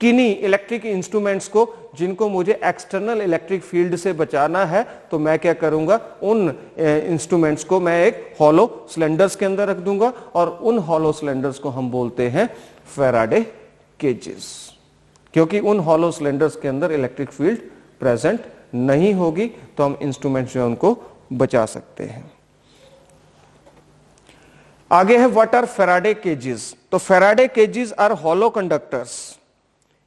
किन्हीं इलेक्ट्रिक इंस्ट्रूमेंट्स को जिनको मुझे एक्सटर्नल इलेक्ट्रिक फील्ड से बचाना है तो मैं क्या करूंगा, उन इंस्ट्रूमेंट्स को मैं एक हॉलो सिलेंडर्स के अंदर रख दूंगा और उन हॉलो सिलेंडर्स को हम बोलते हैं फैराडे केजेस। क्योंकि उन हॉलो सिलेंडर्स के अंदर इलेक्ट्रिक फील्ड प्रेजेंट नहीं होगी तो हम इंस्ट्रूमेंट्स जो उनको बचा सकते हैं। आगे है व्हाट आर फैराडे केजेस। तो Faraday cages are hollow conductors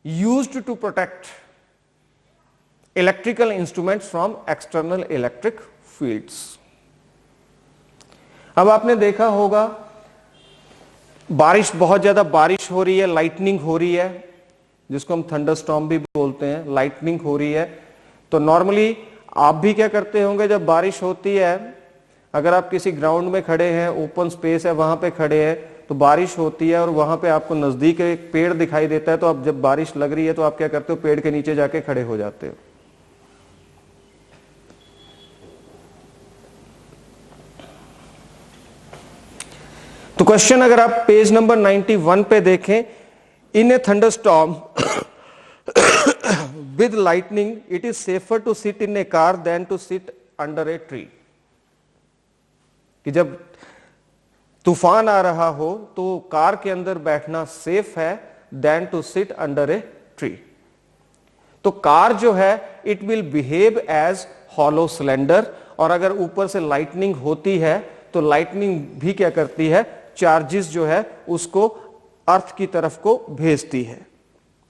used to protect electrical instruments from external electric fields। अब आपने देखा होगा बारिश, बहुत ज्यादा बारिश हो रही है, लाइटनिंग हो रही है, जिसको हम थंडरस्टॉर्म भी बोलते हैं, लाइटनिंग हो रही है। तो नॉर्मली आप भी क्या करते होंगे जब बारिश होती है, अगर आप किसी ग्राउंड में खड़े हैं, ओपन स्पेस है, वहां पे खड़े हैं, तो बारिश होती है और वहां पे आपको नजदीक एक पेड़ दिखाई देता है, तो आप जब बारिश लग रही है तो आप क्या करते हो, पेड़ के नीचे जाके खड़े हो जाते हो। तो क्वेश्चन अगर आप पेज नंबर 91 पे देखें, in a thunderstorm with lightning it is safer to sit in a car than to sit under a tree. कि जब तूफान आ रहा हो तो कार के अंदर बैठना सेफ है then to sit under a tree. तो कार जो है it will behave as hollow cylinder, और अगर ऊपर से लाइटनिंग होती है तो लाइटनिंग भी क्या करती है, चार्जेस जो है उसको अर्थ की तरफ को भेजती है।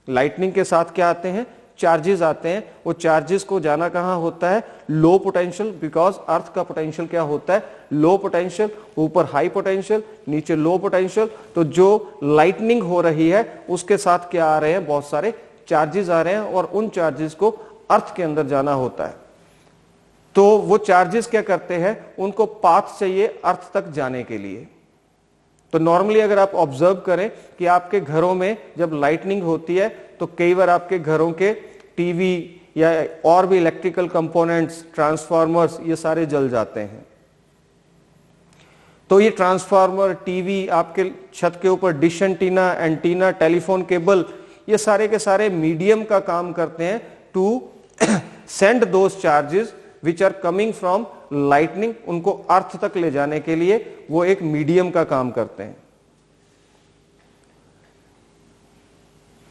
लाइटनिंग के साथ क्या आते हैं, चार्जेस आते हैं, वो चार्जेस को जाना कहां होता है, लो पोटेंशियल, बिकॉज अर्थ का पोटेंशियल क्या होता है, लो पोटेंशियल, ऊपर हाई पोटेंशियल, नीचे लो पोटेंशियल। तो जो लाइटनिंग हो रही है उसके साथ क्या आ रहे हैं, बहुत सारे चार्जेस आ रहे हैं, और उन चार्जेस को अर्थ के अंदर जाना होता है। तो वो चार्जेस क्या करते हैं, उनको पाथ चाहिए अर्थ तक जाने के लिए। तो नॉर्मली अगर आप ऑब्जर्व करें कि आपके घरों में जब लाइटनिंग होती है तो कई बार आपके घरों के टीवी या और भी इलेक्ट्रिकल कंपोनेंट्स, ट्रांसफार्मर्स, ये सारे जल जाते हैं। तो ये ट्रांसफार्मर, टीवी, आपके छत के ऊपर dish antenna, antenna, telephone cable, ये सारे के सारे मीडियम का काम करते हैं to send those charges which are coming from lightning, उनको अर्थ तक ले जाने के लिए वो एक मीडियम का काम करते हैं।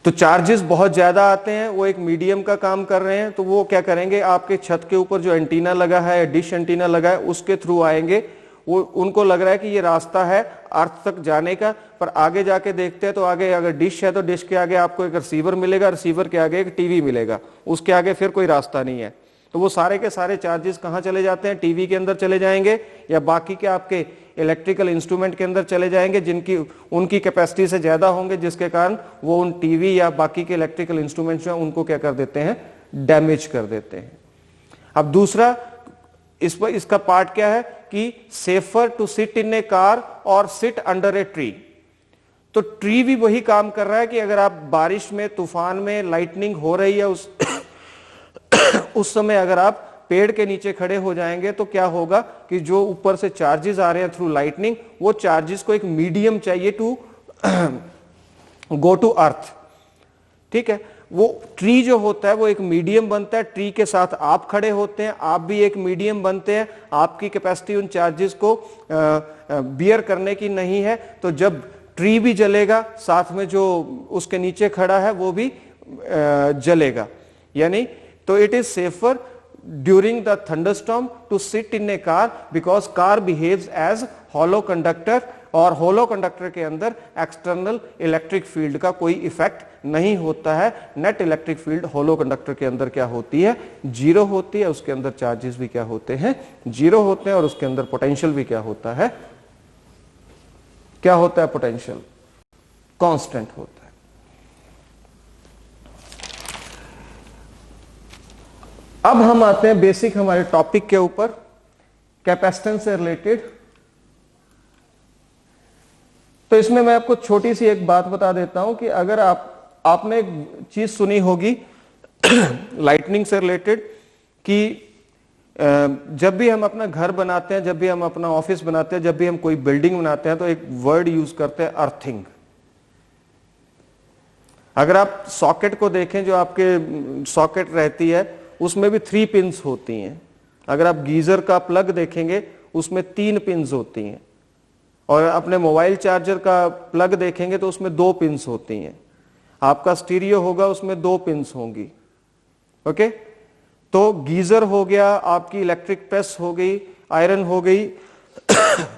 तो चार्जेस बहुत ज्यादा आते हैं, वो एक मीडियम का काम कर रहे हैं, तो वो क्या करेंगे, आपके छत के ऊपर जो एंटीना लगा है, डिश एंटीना लगा है, उसके थ्रू आएंगे। वो उनको लग रहा है कि ये रास्ता है अर्थ तक जाने का, पर आगे जाके देखते हैं तो आगे अगर डिश है तो डिश के आगे आपको एक रिसीवर मिलेगा, रिसीवर के आगे एक टीवी मिलेगा, उसके आगे फिर कोई रास्ता नहीं है। तो वो सारे के सारे चार्जेस कहां चले जाते हैं, टीवी के अंदर चले जाएंगे या बाकी के आपके इलेक्ट्रिकल इंस्ट्रूमेंट के अंदर चले जाएंगे, जिनकी उनकी कैपेसिटी से ज्यादा होंगे, जिसके कारण वो उन टीवी या बाकी के इलेक्ट्रिकल इंस्ट्रूमेंट्स जो है उनको क्या कर देते हैं, डैमेज कर देते हैं। अब दूसरा इसका पार्ट क्या है कि safer to sit in a car और सिट अंडर ए ट्री। तो ट्री भी वही काम कर रहा है कि अगर आप बारिश में, तूफान में, लाइटनिंग हो रही है उस समय अगर आप पेड़ के नीचे खड़े हो जाएंगे तो क्या होगा कि जो ऊपर से चार्जेस आ रहे हैं थ्रू लाइटनिंग, वो चार्जेस को एक मीडियम चाहिए टू गो टू अर्थ। ठीक है, वो ट्री जो होता है वो एक मीडियम बनता है, ट्री के साथ आप खड़े होते हैं, आप भी एक मीडियम बनते हैं, आपकी कैपेसिटी उन चार्जेस को बियर करने की नहीं है। तो जब ट्री भी जलेगा, साथ में जो उसके नीचे खड़ा है वो भी जलेगा। यानी तो it is safer during the thunderstorm to sit in a car, because car behaves as hollow conductor, और होलो कंडक्टर के अंदर एक्सटर्नल इलेक्ट्रिक फील्ड का कोई इफेक्ट नहीं होता है। नेट इलेक्ट्रिक फील्ड होलो कंडक्टर के अंदर क्या होती है, जीरो होती है, उसके अंदर चार्जेस भी क्या होते हैं, जीरो होते हैं, और उसके अंदर पोटेंशियल भी क्या होता है, क्या होता है, पोटेंशियल कांस्टेंट होता है। अब हम आते हैं बेसिक हमारे टॉपिक के ऊपर, कैपेसिटेंस से रिलेटेड। तो इसमें मैं आपको छोटी सी एक बात बता देता हूं कि अगर आपने एक चीज सुनी होगी लाइटनिंग से रिलेटेड कि जब भी हम अपना घर बनाते हैं, जब भी हम अपना ऑफिस बनाते हैं, जब भी हम कोई बिल्डिंग बनाते हैं तो एक वर्ड यूज करते हैं, अर्थिंग। अगर आप सॉकेट को देखें, जो आपके सॉकेट रहती है उसमें भी 3 पिंस होती हैं। अगर आप गीजर का प्लग देखेंगे उसमें 3 पिंस होती हैं, और अपने मोबाइल चार्जर का प्लग देखेंगे तो उसमें 2 पिंस होती हैं। आपका स्टीरियो होगा उसमें 2 पिंस होंगी। ओके, तो गीजर हो गया, आपकी इलेक्ट्रिक प्रेस हो गई, आयरन हो गई,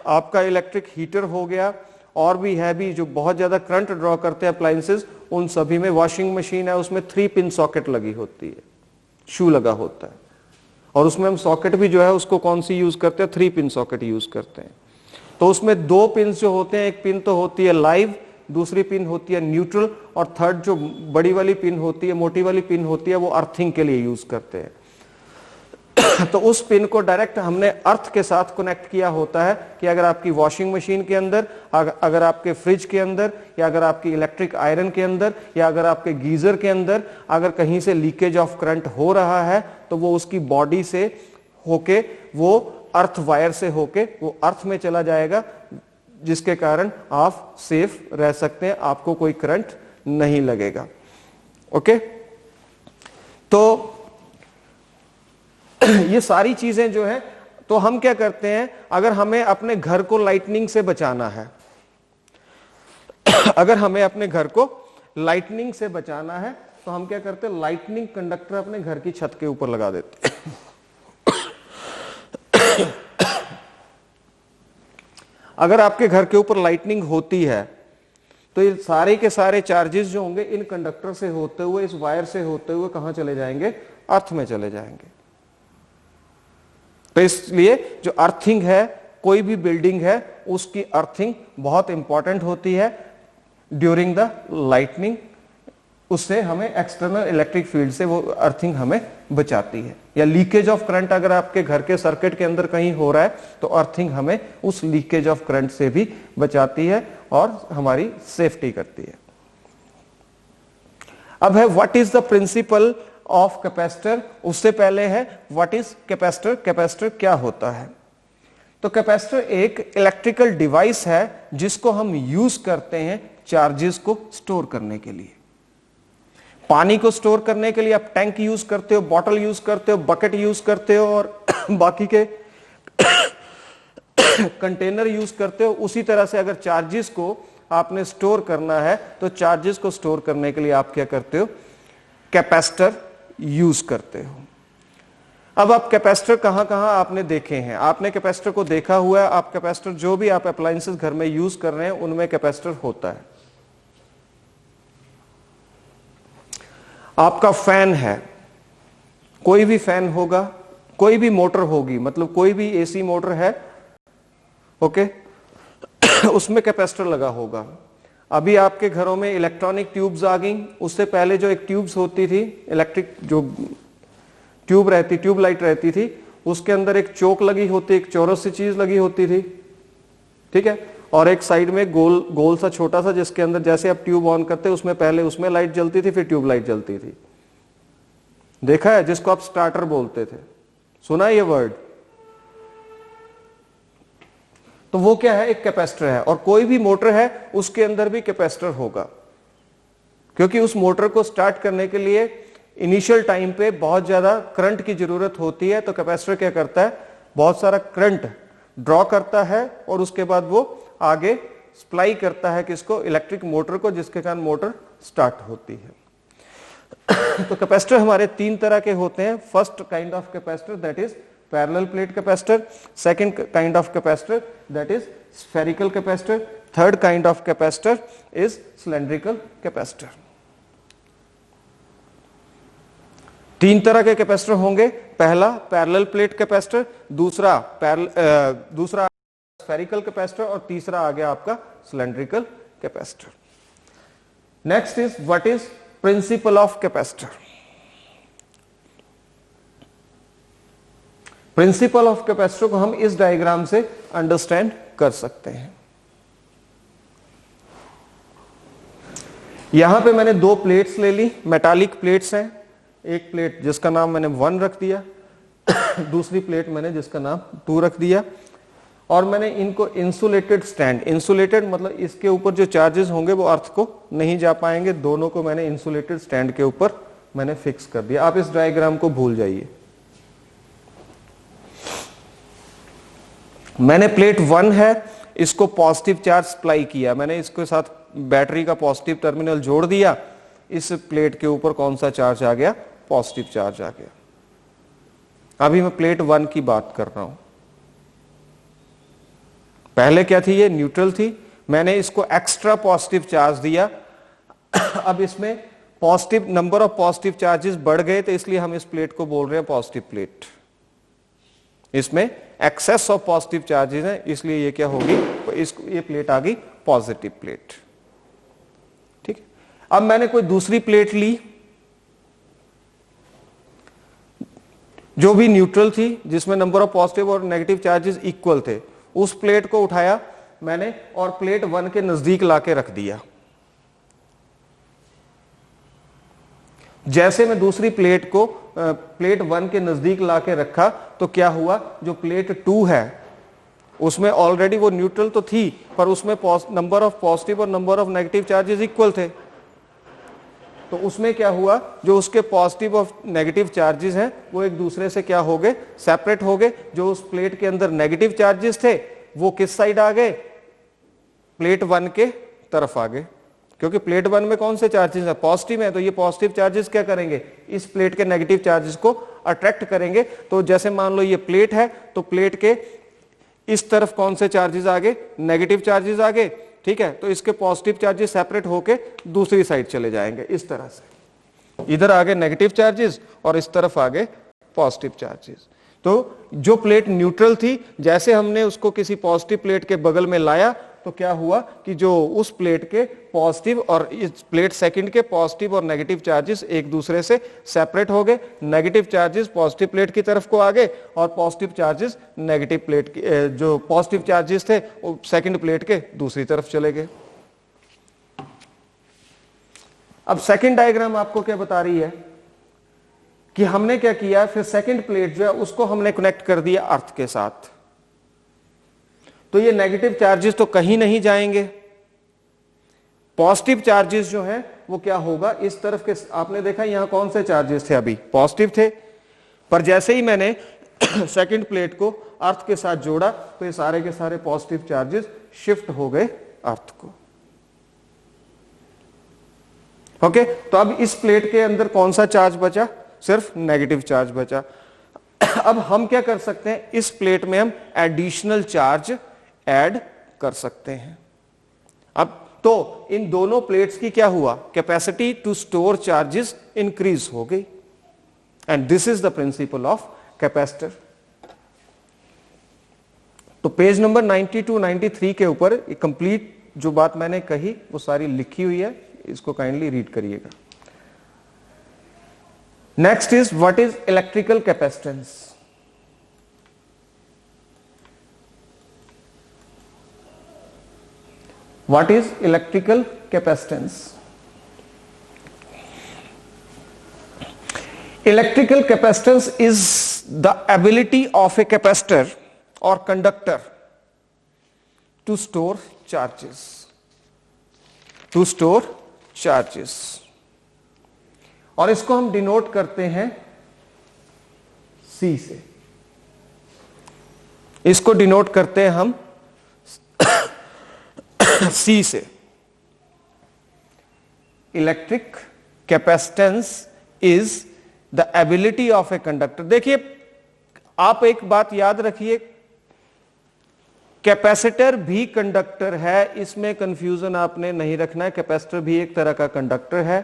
आपका इलेक्ट्रिक हीटर हो गया, और भी है भी जो बहुत ज्यादा करंट ड्रॉ करते हैं अप्लायंसेस, उन सभी में, वॉशिंग मशीन है उसमें 3 पिन सॉकेट लगी होती है, शू लगा होता है, और उसमें हम सॉकेट भी जो है उसको कौन सी यूज करते हैं, 3 पिन सॉकेट यूज करते हैं। तो उसमें 2 पिन जो होते हैं, एक पिन तो होती है लाइव, दूसरी पिन होती है न्यूट्रल, और थर्ड जो बड़ी वाली पिन होती है, मोटी वाली पिन होती है, वो अर्थिंग के लिए यूज करते हैं। तो उस पिन को डायरेक्ट हमने अर्थ के साथ कनेक्ट किया होता है कि अगर आपकी वॉशिंग मशीन के अंदर, अगर आपके फ्रिज के अंदर, या अगर आपकी इलेक्ट्रिक आयरन के अंदर, या अगर आपके गीजर के अंदर अगर कहीं से लीकेज ऑफ करंट हो रहा है तो वो उसकी बॉडी से होके, वो अर्थ वायर से होके वो अर्थ में चला जाएगा, जिसके कारण आप सेफ रह सकते हैं, आपको कोई करंट नहीं लगेगा। ओके, तो ये सारी चीजें जो है, तो हम क्या करते हैं, अगर हमें अपने घर को लाइटनिंग से बचाना है, अगर हमें अपने घर को लाइटनिंग से बचाना है तो हम क्या करते हैं, लाइटनिंग कंडक्टर अपने घर की छत के ऊपर लगा देते हैं। अगर आपके घर के ऊपर लाइटनिंग होती है तो ये सारे के सारे चार्जेस जो होंगे इन कंडक्टर से होते हुए, इस वायर से होते हुए कहां चले जाएंगे? अर्थ में चले जाएंगे। तो इसलिए जो अर्थिंग है, कोई भी बिल्डिंग है उसकी अर्थिंग बहुत इंपॉर्टेंट होती है ड्यूरिंग द लाइटनिंग। उससे हमें एक्सटर्नल इलेक्ट्रिक फील्ड से वो अर्थिंग हमें बचाती है। या लीकेज ऑफ करंट अगर आपके घर के सर्किट के अंदर कहीं हो रहा है तो अर्थिंग हमें उस लीकेज ऑफ करंट से भी बचाती है और हमारी सेफ्टी करती है। अब है what is the principle of capacitor. उससे पहले है व्हाट इज कैपेसिटर। कैपेसिटर क्या होता है? तो कैपेसिटर एक इलेक्ट्रिकल डिवाइस है जिसको हम यूज करते हैं चार्जेस को स्टोर करने के लिए। पानी को स्टोर करने के लिए आप टैंक यूज करते हो, बॉटल यूज करते हो, बकेट यूज करते हो और बाकी के कंटेनर यूज करते हो। उसी तरह से अगर चार्जेस को आपने स्टोर करना है तो चार्जेस को स्टोर करने के लिए आप क्या करते हो? कैपेसिटर यूज करते हो। अब आप कैपेसिटर कहां कहां आपने देखे हैं? आपने कैपेसिटर को देखा हुआ है। आप कैपेसिटर जो भी आप अप्लायंसेस घर में यूज कर रहे हैं उनमें कैपेसिटर होता है। आपका फैन है, कोई भी फैन होगा, कोई भी मोटर होगी, मतलब कोई भी एसी मोटर है, ओके, उसमें कैपेसिटर लगा होगा। अभी आपके घरों में इलेक्ट्रॉनिक ट्यूब्स आ गई। उससे पहले जो एक ट्यूब्स होती थी, इलेक्ट्रिक जो ट्यूब रहती, ट्यूब लाइट रहती थी, उसके अंदर एक चोक लगी होती, एक चौरस सी चीज लगी होती थी, ठीक है, और एक साइड में गोल गोल सा छोटा सा, जिसके अंदर जैसे आप ट्यूब ऑन करते उसमें पहले उसमें लाइट जलती थी, फिर ट्यूब लाइट जलती थी। देखा है? जिसको आप स्टार्टर बोलते थे, सुना है ये वर्ड? तो वो क्या है? एक कैपेसिटर है। और कोई भी मोटर है उसके अंदर भी कैपेसिटर होगा, क्योंकि उस मोटर को स्टार्ट करने के लिए इनिशियल टाइम पे बहुत ज्यादा करंट की जरूरत होती है। तो कैपेसिटर क्या करता है? बहुत सारा करंट ड्रॉ करता है और उसके बाद वो आगे सप्लाई करता है किसको? इलेक्ट्रिक मोटर को, जिसके कारण मोटर स्टार्ट होती है। तो कैपेसिटर हमारे तीन तरह के होते हैं। First kind of capacitor that is parallel plate capacitor, second kind of capacitor that is spherical capacitor, third kind of capacitor is cylindrical capacitor. तीन तरह के कैपेसिटर होंगे। पहला पैरेलल प्लेट कैपेसिटर, दूसरा स्फेरिकल कैपेसिटर और तीसरा आ गया आपका cylindrical capacitor. Next is what is principal of capacitor. Principal of capacitor को हम इस डायग्राम से अंडरस्टैंड कर सकते हैं। यहां पे मैंने दो प्लेट्स ले ली, मेटालिक प्लेट्स हैं। एक प्लेट जिसका नाम मैंने 1 रख दिया, दूसरी प्लेट मैंने जिसका नाम 2 रख दिया, और मैंने इनको इंसुलेटेड स्टैंड, इंसुलेटेड मतलब इसके ऊपर जो चार्जेस होंगे वो अर्थ को नहीं जा पाएंगे, दोनों को मैंने इंसुलेटेड स्टैंड के ऊपर मैंने फिक्स कर दिया। आप इस डायग्राम को भूल जाइए। मैंने प्लेट 1 है, इसको पॉजिटिव चार्ज सप्लाई किया, मैंने इसके साथ बैटरी का पॉजिटिव टर्मिनल जोड़ दिया। इस प्लेट के ऊपर कौन सा चार्ज आ गया? पॉजिटिव चार्ज आ गया। अभी मैं प्लेट 1 की बात कर रहा हूं। पहले क्या थी? ये न्यूट्रल थी, मैंने इसको एक्स्ट्रा पॉजिटिव चार्ज दिया। अब इसमें positive number of positive charges बढ़ गए, तो इसलिए हम इस प्लेट को बोल रहे हैं पॉजिटिव प्लेट। इसमें एक्सेस ऑफ पॉजिटिव चार्जेस है, इसलिए ये क्या होगी? ये प्लेट आ गई पॉजिटिव प्लेट। ठीक है, अब मैंने कोई दूसरी प्लेट ली जो भी न्यूट्रल थी, जिसमें नंबर ऑफ पॉजिटिव और नेगेटिव चार्जेस इक्वल थे। उस प्लेट को उठाया मैंने और प्लेट 1 के नजदीक लाके रख दिया। जैसे मैं दूसरी प्लेट को प्लेट 1 के नजदीक लाके रखा तो क्या हुआ? जो प्लेट 2 है उसमें ऑलरेडी वो न्यूट्रल तो थी, पर उसमें नंबर ऑफ पॉजिटिव और number of negative charges equal थे। तो उसमें क्या हुआ? जो उसके पॉजिटिव और नेगेटिव चार्जेस हैं वो एक दूसरे से क्या हो गए? सेपरेट हो गए। जो उस प्लेट के अंदर नेगेटिव चार्जेस थे वो किस साइड आ गए? प्लेट 1 के तरफ आ गए, क्योंकि प्लेट 1 में कौन से चार्जेस है? पॉजिटिव है। तो ये पॉजिटिव चार्जेस क्या करेंगे? इस प्लेट के नेगेटिव चार्जेस को अट्रैक्ट करेंगे। तो जैसे मान लो ये प्लेट है, तो प्लेट के इस तरफ कौन से चार्जेस आ गए? नेगेटिव चार्जेस आ गए। ठीक है, तो इसके पॉजिटिव चार्जेस सेपरेट होके दूसरी साइड चले जाएंगे इस तरह से, इधर आगे नेगेटिव चार्जेस और इस तरफ आगे पॉजिटिव चार्जेस। तो जो प्लेट न्यूट्रल थी, जैसे हमने उसको किसी पॉजिटिव प्लेट के बगल में लाया तो क्या हुआ कि जो उस प्लेट के पॉजिटिव और इस प्लेट सेकंड के पॉजिटिव और नेगेटिव चार्जेस एक दूसरे से सेपरेट हो गए। नेगेटिव चार्जेस पॉजिटिव प्लेट की तरफ को आ गए और पॉजिटिव चार्जेस नेगेटिव प्लेट की, जो पॉजिटिव चार्जेस थे वो सेकंड प्लेट के दूसरी तरफ चले गए। अब सेकंड डायग्राम आपको क्या बता रही है कि हमने क्या किया, फिर सेकंड प्लेट जो है उसको हमने कनेक्ट कर दिया अर्थ के साथ। तो ये नेगेटिव चार्जेस तो कहीं नहीं जाएंगे, पॉजिटिव चार्जेस जो है वो क्या होगा, इस तरफ के, आपने देखा यहां कौन से चार्जेस थे, अभी पॉजिटिव थे, पर जैसे ही मैंने सेकंड प्लेट को अर्थ के साथ जोड़ा तो ये सारे के सारे पॉजिटिव चार्जेस शिफ्ट हो गए अर्थ को। ओके, तो अब इस प्लेट के अंदर कौन सा चार्ज बचा, सिर्फ नेगेटिव चार्ज बचा। अब हम क्या कर सकते हैं, इस प्लेट में हम एडिशनल चार्ज ऐड कर सकते हैं। अब तो इन दोनों प्लेट्स की क्या हुआ, capacity to store charges increase हो गई, and this is the principle of capacitor. तो पेज नंबर 92 93 के ऊपर कंप्लीट जो बात मैंने कही वो सारी लिखी हुई है, इसको काइंडली रीड करिएगा। Next is what is electrical capacitance. What is electrical capacitance? Electrical capacitance is the ability of a capacitor or conductor to store charges. To store charges. और इसको हम डिनोट करते हैं C से, इसको डिनोट करते हैं हम C से। Electric capacitance is the ability of a conductor. देखिए आप एक बात याद रखिए, कैपेसिटर भी कंडक्टर है, इसमें कंफ्यूजन आपने नहीं रखना है, कैपेसिटर भी एक तरह का कंडक्टर है।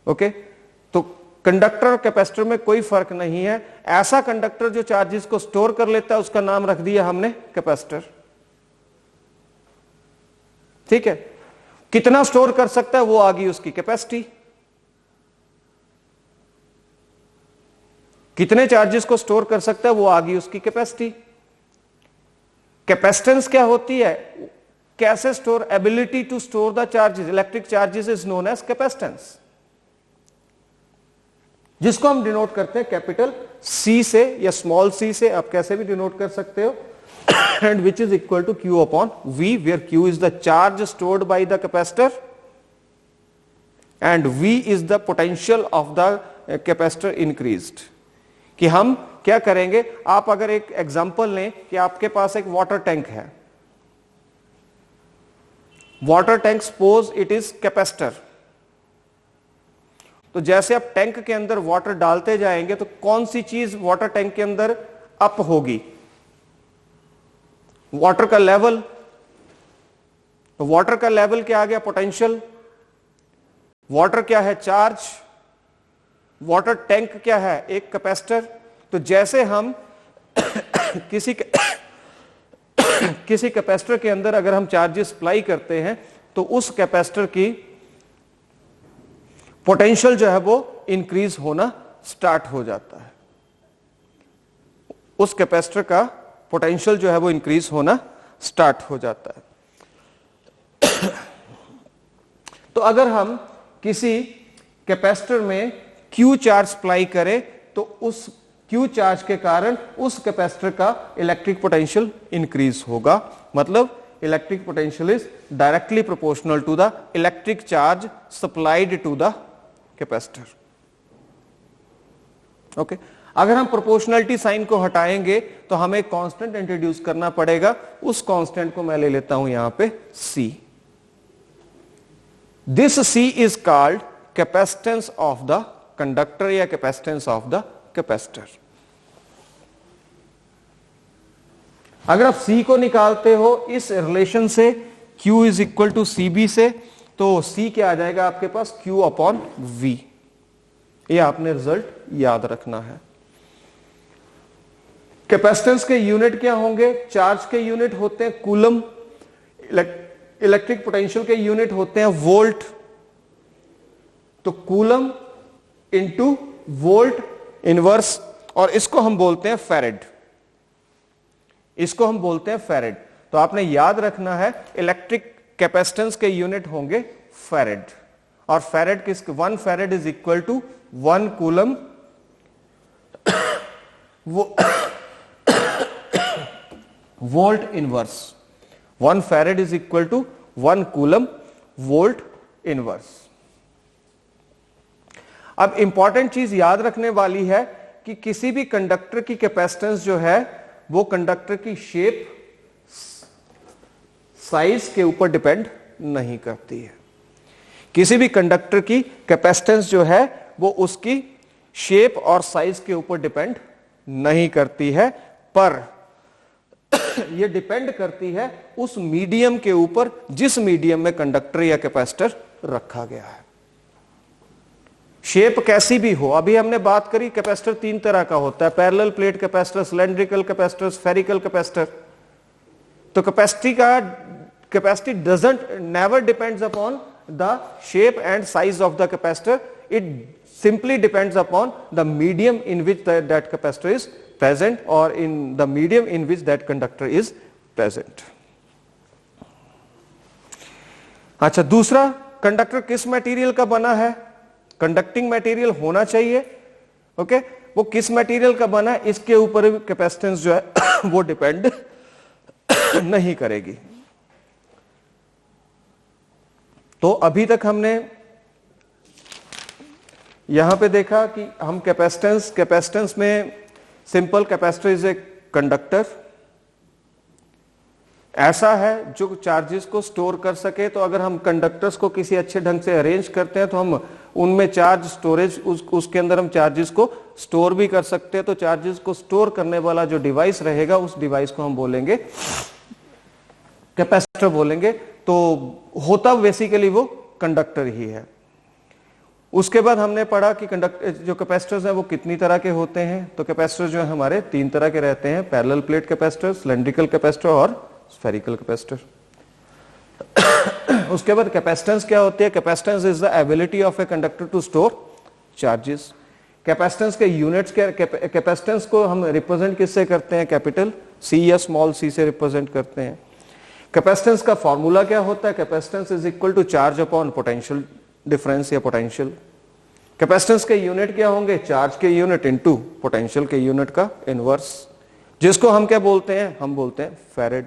ओके, तो कंडक्टर और कैपेसिटर में कोई फर्क नहीं है। ऐसा कंडक्टर जो चार्जेस को स्टोर कर लेता है उसका नाम रख दिया हमने कैपेसिटर, ठीक है। कितना स्टोर कर सकता है वो आ गई उसकी कैपेसिटी, कितने चार्जेस को स्टोर कर सकता है वो आ गई उसकी कैपेसिटी। कैपेसिटेंस क्या होती है, कैसे store, ability to store the charges, electric charges is known as capacitance, जिसको हम डिनोट करते हैं कैपिटल C से या स्मॉल c से, आप कैसे भी डिनोट कर सकते हो, and which is equal to Q upon V, where Q is the charge stored by the capacitor and V is the potential of the capacitor increased। कि हम क्या करेंगे, आप अगर एक एग्जांपल लें कि आपके पास एक वाटर टैंक है, water tank suppose it is capacitor, तो जैसे आप टैंक के अंदर वाटर डालते जाएंगे तो कौन सी चीज वाटर टैंक के अंदर अप होगी, वाटर का लेवल। तो वाटर का लेवल क्या आ गया, पोटेंशियल। वाटर क्या है, चार्ज। वाटर टैंक क्या है, एक कैपेसिटर। तो जैसे हम किसी कैपेसिटर के अंदर अगर हम चार्जेस अप्लाई करते हैं तो उस कैपेसिटर की पोटेंशियल जो है वो इंक्रीज होना स्टार्ट हो जाता है, उस कैपेसिटर का पोटेंशियल जो है वो इंक्रीज होना स्टार्ट हो जाता है। तो अगर हम किसी कैपेसिटर में Q चार्ज अप्लाई करें तो उस Q चार्ज के कारण उस कैपेसिटर का इलेक्ट्रिक पोटेंशियल इंक्रीज होगा, मतलब electric potential is directly proportional to the electric charge supplied to the capacitor. Okay, अगर हम प्रोपोर्शनलिटी साइन को हटाएंगे तो हमें एक कांस्टेंट इंट्रोड्यूस करना पड़ेगा, उस कांस्टेंट को मैं ले लेता हूं यहां पे C। This C is called capacitance of the conductor या कैपेसिटेंस ऑफ द कैपेसिटर। अगर आप C को निकालते हो इस रिलेशन से Q is equal to CB से, तो C क्या आ जाएगा आपके पास, Q अपॉन V। ये आपने रिजल्ट याद रखना है। कैपेसिटेंस के यूनिट क्या होंगे, चार्ज के यूनिट होते हैं कूलम, इलेक्ट्रिक पोटेंशियल के यूनिट होते हैं वोल्ट। तो कूलम इंटू वोल्ट इनवर्स, और इसको हम बोलते हैं फैरेड, इसको हम बोलते हैं फैरेड। तो आपने याद रखना है इलेक्ट्रिक कैपेसिटेंस के यूनिट होंगे फैरेड, और फैरेड किस, 1 farad is equal to 1 coulomb volt inverse. 1 farad is equal to 1 coulomb volt inverse. अब इंपॉर्टेंट चीज याद रखने वाली है कि किसी भी कंडक्टर की कैपेसिटेंस जो है वो कंडक्टर की शेप, साइज के ऊपर डिपेंड नहीं करती है। किसी भी कंडक्टर की कैपेसिटेंस जो है वो उसकी शेप और साइज के ऊपर डिपेंड नहीं करती है, पर यह डिपेंड करती है उस मीडियम के ऊपर जिस मीडियम में कंडक्टर या कैपेसिटर रखा गया है। शेप कैसी भी हो, अभी हमने बात करी कैपेसिटर 3 तरह का होता है, parallel plate capacitor, cylindrical capacitor, spherical capacitor. तो capacity doesn't never depends upon the shape and size of the capacitor, it simply depends upon the medium in which that capacitor is present, or in the medium in which that conductor is present. अच्छा, दूसरा, कंडक्टर किस मटेरियल का बना है, कंडक्टिंग मटेरियल होना चाहिए। ओके, वो किस मटेरियल का बना है इसके ऊपर भी कैपेसिटेंस जो है वो डिपेंड नहीं करेगी। तो अभी तक हमने यहां पे देखा कि हम कैपेसिटेंस में simple capacitor is a conductor, ऐसा है जो चार्जेस को स्टोर कर सके। तो अगर हम कंडक्टर्स को किसी अच्छे ढंग से अरेंज करते हैं तो हम उनमें चार्ज स्टोरेज, उसके अंदर हम चार्जेस को स्टोर भी कर सकते हैं। तो चार्जेस को स्टोर करने वाला जो डिवाइस रहेगा उस डिवाइस को हम बोलेंगे कैपेसिटर बोलेंगे। तो होता बेसिकली वो कंडक्टर ही है। उसके बाद हमने पढ़ा कि कंडक्टर जो कैपेसिटर्स हैं वो कितनी तरह के होते हैं। तो कैपेसिटर जो है हमारे 3 तरह के रहते हैं, parallel plate capacitor, cylindrical capacitor और स्फेरिकल कैपेसिटर। उसके बाद कैपेसिटेंस क्या होती है, capacitance is the ability of a conductor to store charges. Capacitance के यूनिट्स के, कैपेसिटेंस को हम रिप्रेजेंट किससे करते हैं, कैपिटल सी या स्मॉल सी से रिप्रेजेंट करते हैं। कैपेसिटेंस का फॉर्मूला क्या होता है, capacitance is equal to charge upon potential difference या पोटेंशियल। कैपेसिटेंस के यूनिट क्या होंगे, चार्ज के यूनिट इनटू पोटेंशियल के यूनिट का इनवर्स, जिसको हम क्या बोलते हैं, हम बोलते हैं फैरेड।